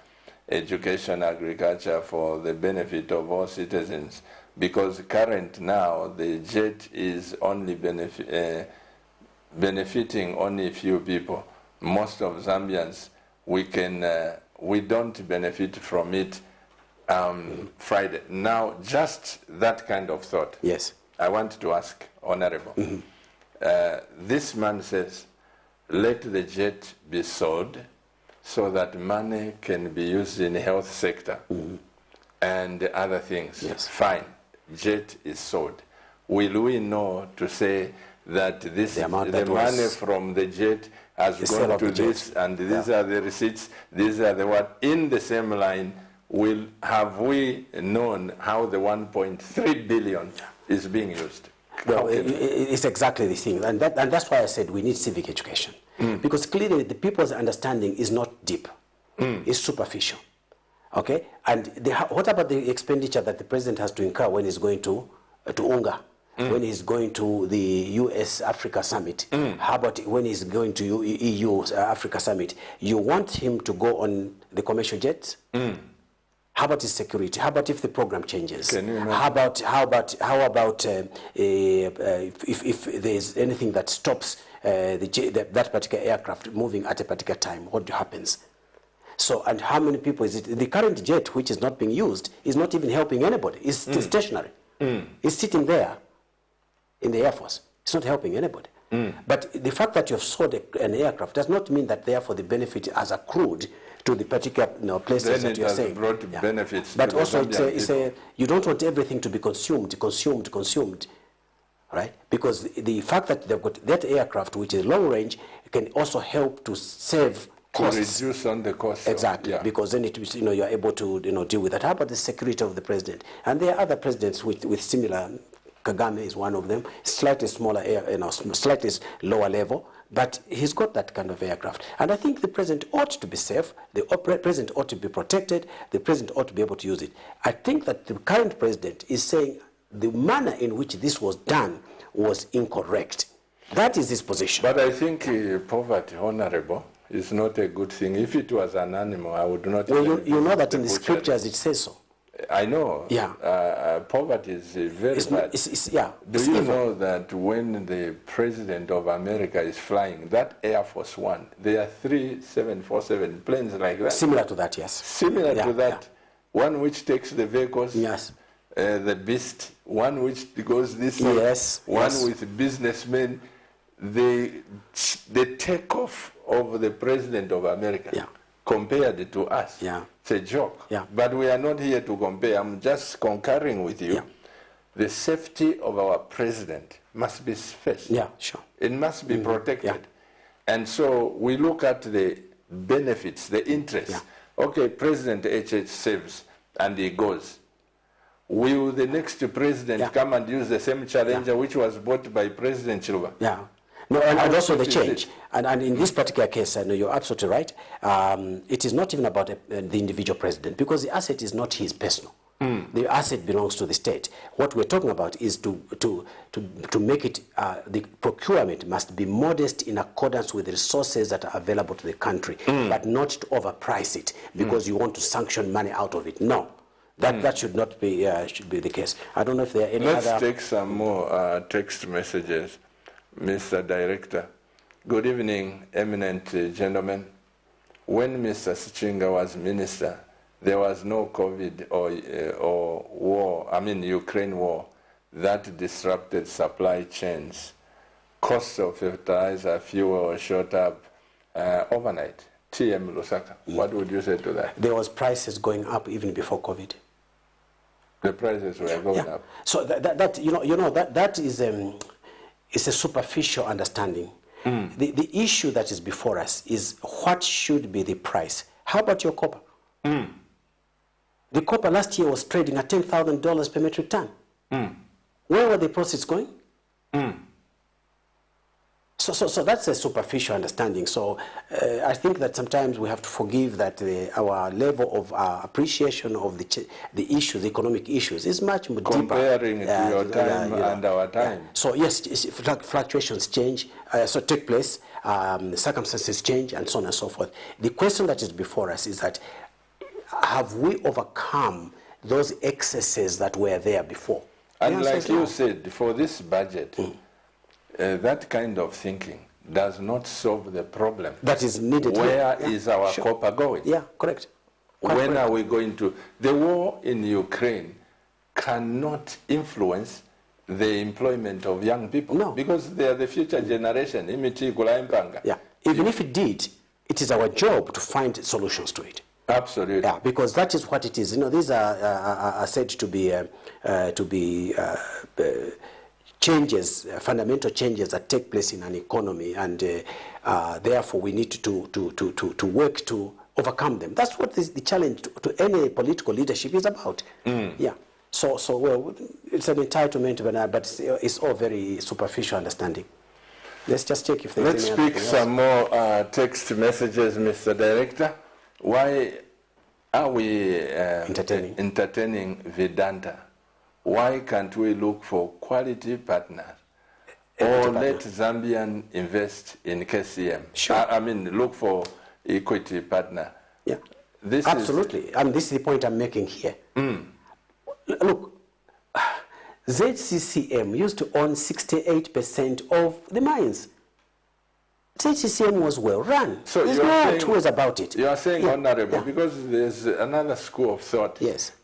education, agriculture for the benefit of all citizens. Because current now, the jet is only benefiting only a few people. Most of Zambians, we don't benefit from it Friday. Now, just that kind of thought. Yes. I want to ask, Honorable. This man says, let the jet be sold so that money can be used in the health sector and other things. Yes. Fine, jet is sold. Will we know to say that this the money from the jet has gone to this and these are the receipts, these are the what, in the same line, have we known how the 1.3 billion is being used? Well, it's exactly the thing, and that's why I said we need civic education, because clearly the people's understanding is not deep, it's superficial, okay? And what about the expenditure that the president has to incur when he's going to UNGA, when he's going to the US-Africa Summit? How about when he's going to EU-Africa Summit? You want him to go on the commercial jets? How about his security? How about if the program changes? How about if there's anything that stops that particular aircraft moving at a particular time? What happens? So, and how many people is it? The current jet, which is not being used, is not even helping anybody. It's still stationary. It's sitting there in the Air Force. It's not helping anybody. But the fact that you have sold an aircraft does not mean that therefore the benefit has accrued to the particular places that you are saying. Brought benefits. But also you don't want everything to be consumed, right? Because the fact that they've got that aircraft, which is long range, can also help to save costs. To reduce on the cost. Exactly, because then you're able to deal with that. How about the security of the president? And there are other presidents with similar. Kagame is one of them, slightly smaller, slightly lower level, but he's got that kind of aircraft. And I think the president ought to be safe, the president ought to be protected, the president ought to be able to use it. I think that the current president is saying the manner in which this was done was incorrect. That is his position. But I think poverty, Honorable, is not a good thing. If it was an animal, I would not... Well, you know that in the scriptures it says so. I know. Yeah. Poverty is very bad. Do you know that when the president of America is flying, that Air Force One, there are 3 747 planes like that. Similar to that, yes. Similar to that. One which takes the vehicles. Yes. The Beast. One which goes this way. Yes. One with businessmen. the takeoff of the President of America compared to us, it's a joke. But we are not here to compare. I'm just concurring with you. The safety of our president must be first. Yeah, sure. It must be protected. And so we look at the benefits, the interests. Okay, President HH saves and he goes. Will the next president come and use the same Challenger which was bought by President Chiluba? No, and also the change. And in this particular case, I know you're absolutely right. It is not even about the individual president, because the asset is not his personal. The asset belongs to the state. What we're talking about is to make it, the procurement must be modest in accordance with the resources that are available to the country, but not to overprice it because you want to sanction money out of it. No. That should not be the case. I don't know if there are any other... Let's take some more text messages. Mr. Director, good evening, eminent gentlemen. When Mr. SICHINGA was minister, there was no COVID or war, Ukraine war, that disrupted supply chains. Costs of fertilizer, fuel shot up overnight. TM Lusaka, what would you say to that? There was prices going up even before COVID. The prices were going up. So that is it's a superficial understanding. The issue that is before us is what should be the price. How about your copper? The copper last year was trading at $10,000 per metric ton. Where were the profits going? So that's a superficial understanding. So I think that sometimes we have to forgive that our level of appreciation of the issues, the economic issues, is much more deeper. Comparing to your time and our time. So yes, fluctuations change, take place, circumstances change, and so on and so forth. The question that is before us is that, have we overcome those excesses that were there before? And like you said, for this budget, that kind of thinking does not solve the problem. That is needed. Where is our copper going? Yeah, correct. When are we going to... The war in Ukraine cannot influence the employment of young people. No. Because they are the future generation. Yeah. Even if it did, it is our job to find solutions to it. Absolutely. Yeah, because that is what it is. These are said to be changes, fundamental changes that take place in an economy, and therefore we need to work to overcome them. That's what the challenge to any political leadership is about. Yeah. So well, it's an entitlement, but it's all very superficial understanding. Let's just check if there's Let's speak some more text messages, Mr. Director. Why are we entertaining Vedanta? Why can't we look for quality partners or let Zambian invest in KCM? Sure. Look for equity partner. Yeah, absolutely. This is the point I'm making here. Look, ZCCM used to own 68% of the mines. ZCCM was well run. So there's no two ways about it. You are saying, Honorable, because there's another school of thought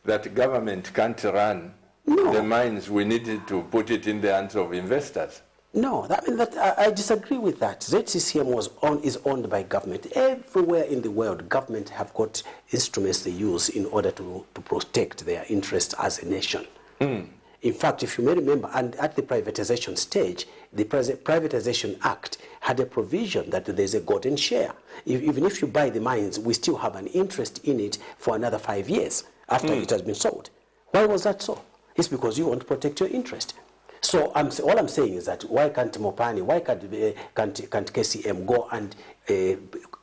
that government can't run the mines. We needed to put it in the hands of investors. No, I disagree with that. ZCCM is owned by government. Everywhere in the world, government have got instruments they use in order to protect their interests as a nation. In fact, if you may remember, and at the privatization stage, the Privatization Act had a provision that there's a golden share. Even if you buy the mines, we still have an interest in it for another 5 years after it has been sold. Why was that so? It's because you want to protect your interest. So all I'm saying is that why can't Mopani, why can't KCM go and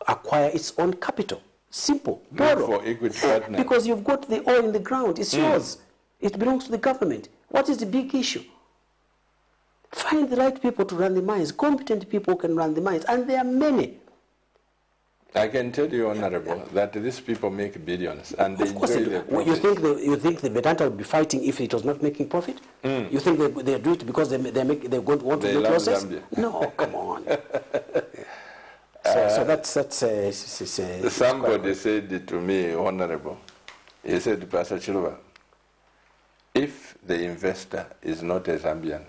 acquire its own capital? Simple, borrow. For equity partner. Because you've got the oil in the ground, it's yours. It belongs to the government. What is the big issue? Find the right people to run the mines, competent people who can run the mines, and there are many. I can tell you, Honorable, that these people make billions, and they enjoy the profits. You think the Vedanta would be fighting if it was not making profit? You think they do it because they want to make losses? Zambia. No, come on. So that's somebody said to me, Honorable, he said, Pastor Chiluba, if the investor is not a Zambian,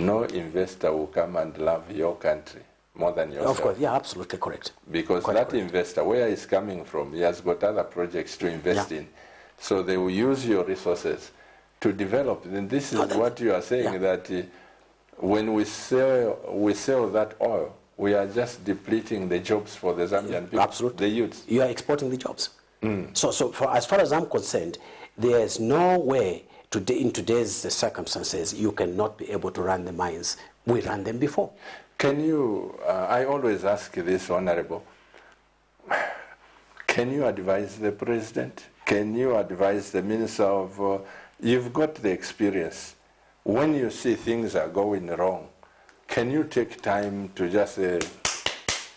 no investor will come and love your country more than yourself. Of course, yeah, absolutely correct. Because that investor, where he's coming from, he has got other projects to invest in. So they will use your resources to develop. And this is what you are saying, that when we sell that oil, we are just depleting the jobs for the Zambian people, absolutely. the youths. You are exporting the jobs. So as far as I'm concerned, there's no way in today's circumstances you cannot be able to run the mines. We ran them before. Can you, I always ask this, Honorable, can you advise the President? Can you advise the Minister of, you've got the experience. When you see things are going wrong, can you take time to just say,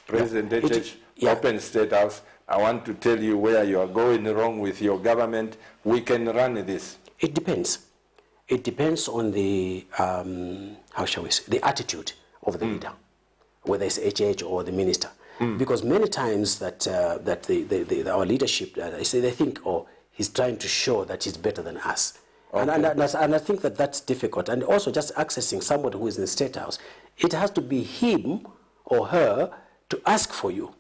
President Open State House, I want to tell you where you are going wrong with your government. We can run this. It depends. It depends on the, how shall we say, the attitude of the leader, whether it's HH or the minister. Because many times that, our leadership, they think, oh, he's trying to show that he's better than us. Okay. And I think that that's difficult. And also just accessing somebody who is in the State House, it has to be him or her to ask for you.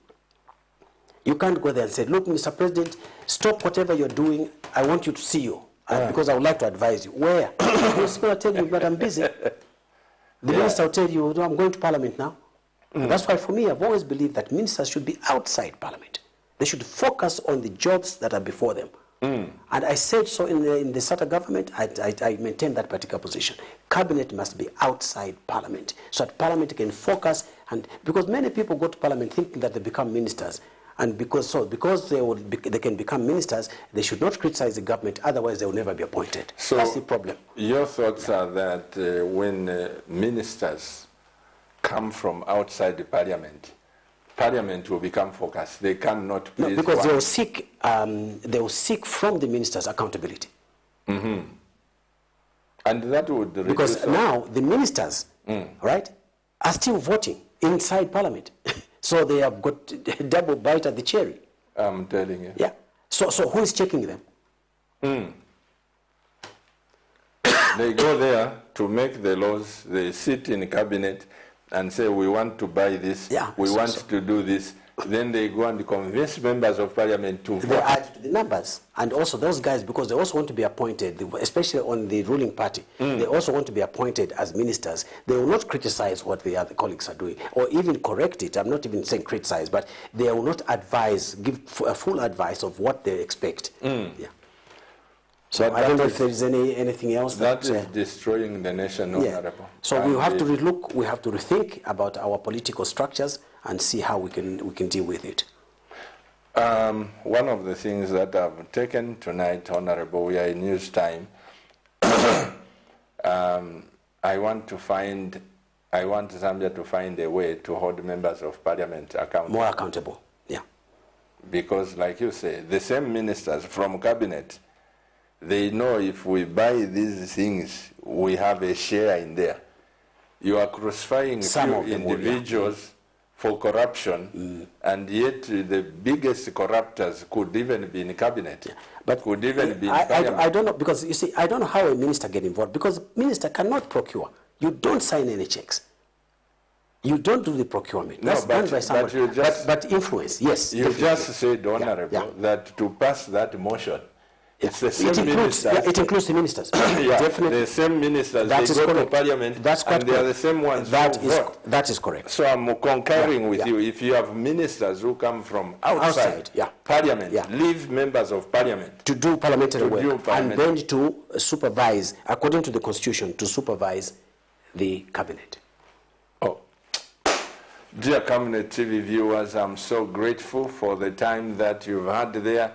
You can't go there and say, look, Mr. President, stop whatever you're doing. I want you to see you. Because I would like to advise you. Where? He's going to tell you, but I'm busy. The minister will tell you, no, I'm going to Parliament now. That's why for me, I've always believed that ministers should be outside Parliament. They should focus on the jobs that are before them. And I said so in the Sutter government, I maintain that particular position. Cabinet must be outside Parliament, so that Parliament can focus, and because many people go to Parliament thinking that they become ministers, and because they can become ministers, they should not criticize the government, otherwise they will never be appointed. So that's the problem. Your thoughts are that when ministers come from outside the Parliament, Parliament will become focused. They cannot please. No, because they will seek from the ministers accountability. And that would reduce. Because now the ministers, right, are still voting inside Parliament, so they have got a double bite at the cherry. I'm telling you. Yeah. So who is checking them? They go there to make the laws. They sit in cabinet and say, we want to buy this, we want to do this. Then they go and convince members of Parliament to vote. They add to the numbers. And also those guys, because they also want to be appointed, especially on the ruling party, they also want to be appointed as ministers. They will not criticize what the other colleagues are doing, or even correct it. I'm not even saying criticize, but they will not advise, give a full advice of what they expect. So I don't know if there is anything else that is destroying the nation, Honorable. So we have to relook, we have to rethink about our political structures and see how we can deal with it. One of the things that I've taken tonight, Honorable, we are in news time. I want Zambia to find a way to hold members of Parliament accountable. More accountable, yeah. Because, like you say, the same ministers from cabinet, they know if we buy these things, we have a share in there. You are crucifying few individuals for corruption, and yet the biggest corruptors could even be in cabinet, but could even be in Parliament. I don't know, because you see, I don't know how a minister get involved, because minister cannot procure. You don't sign any checks. You don't do the procurement. That's done by somebody. But influence, yes. You just said, Honorable, that to pass that motion, it's the same ministers. It includes the ministers. Definitely. The same ministers, they go to Parliament, and they are the same ones who vote. That is correct. So I'm concurring with you. If you have ministers who come from outside Parliament, leave members of Parliament. To do parliamentary work, and then to supervise, according to the Constitution, to supervise the cabinet. Oh. Dear Cabinet TV viewers, I'm so grateful for the time that you've had there.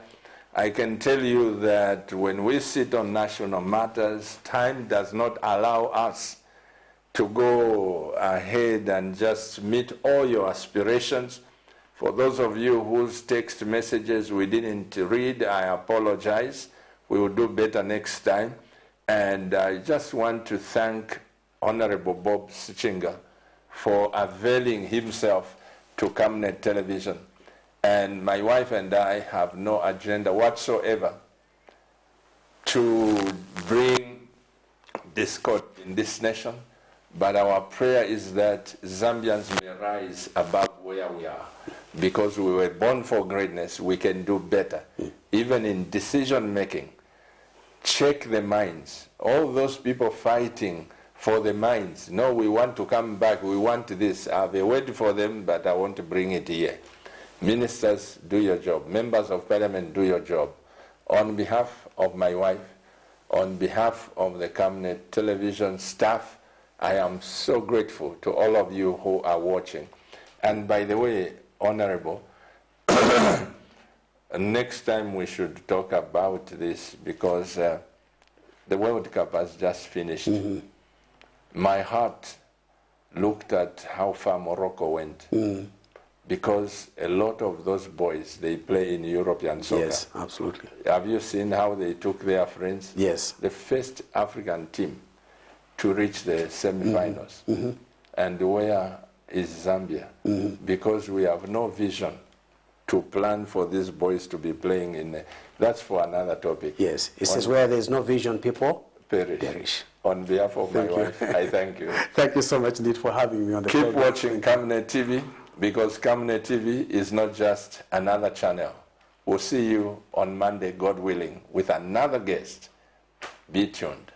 I can tell you that when we sit on national matters, time does not allow us to go ahead and just meet all your aspirations. For those of you whose text messages we didn't read, I apologize. We will do better next time. And I just want to thank Honorable Bob SICHINGA for availing himself to Cabinet Television. And my wife and I have no agenda whatsoever to bring discord in this nation, But our prayer is that Zambians may rise above where we are. Because we were born for greatness, we can do better. Even in decision making, check the minds. All those people fighting for the minds. No, we want to come back, we want this. I have a word for them, but I want to bring it here. Ministers, do your job. Members of Parliament, do your job. On behalf of my wife, on behalf of the Cabinet television staff, I am so grateful to all of you who are watching. And by the way, Honorable, next time we should talk about this because the World Cup has just finished. My heart looked at how far Morocco went because a lot of those boys, they play in European soccer. Yes, absolutely. Have you seen how they took their friends? Yes. The first African team to reach the semi-finals. And where is Zambia? Because we have no vision to plan for these boys to be playing in. That's for another topic. Yes, it says where there's no vision, people perish. On behalf of my wife, I thank you. Thank you so much, indeed, for having me on the program. Keep watching Cabinet TV because Cabinet TV is not just another channel. We'll see you on Monday, God willing, with another guest. Be tuned.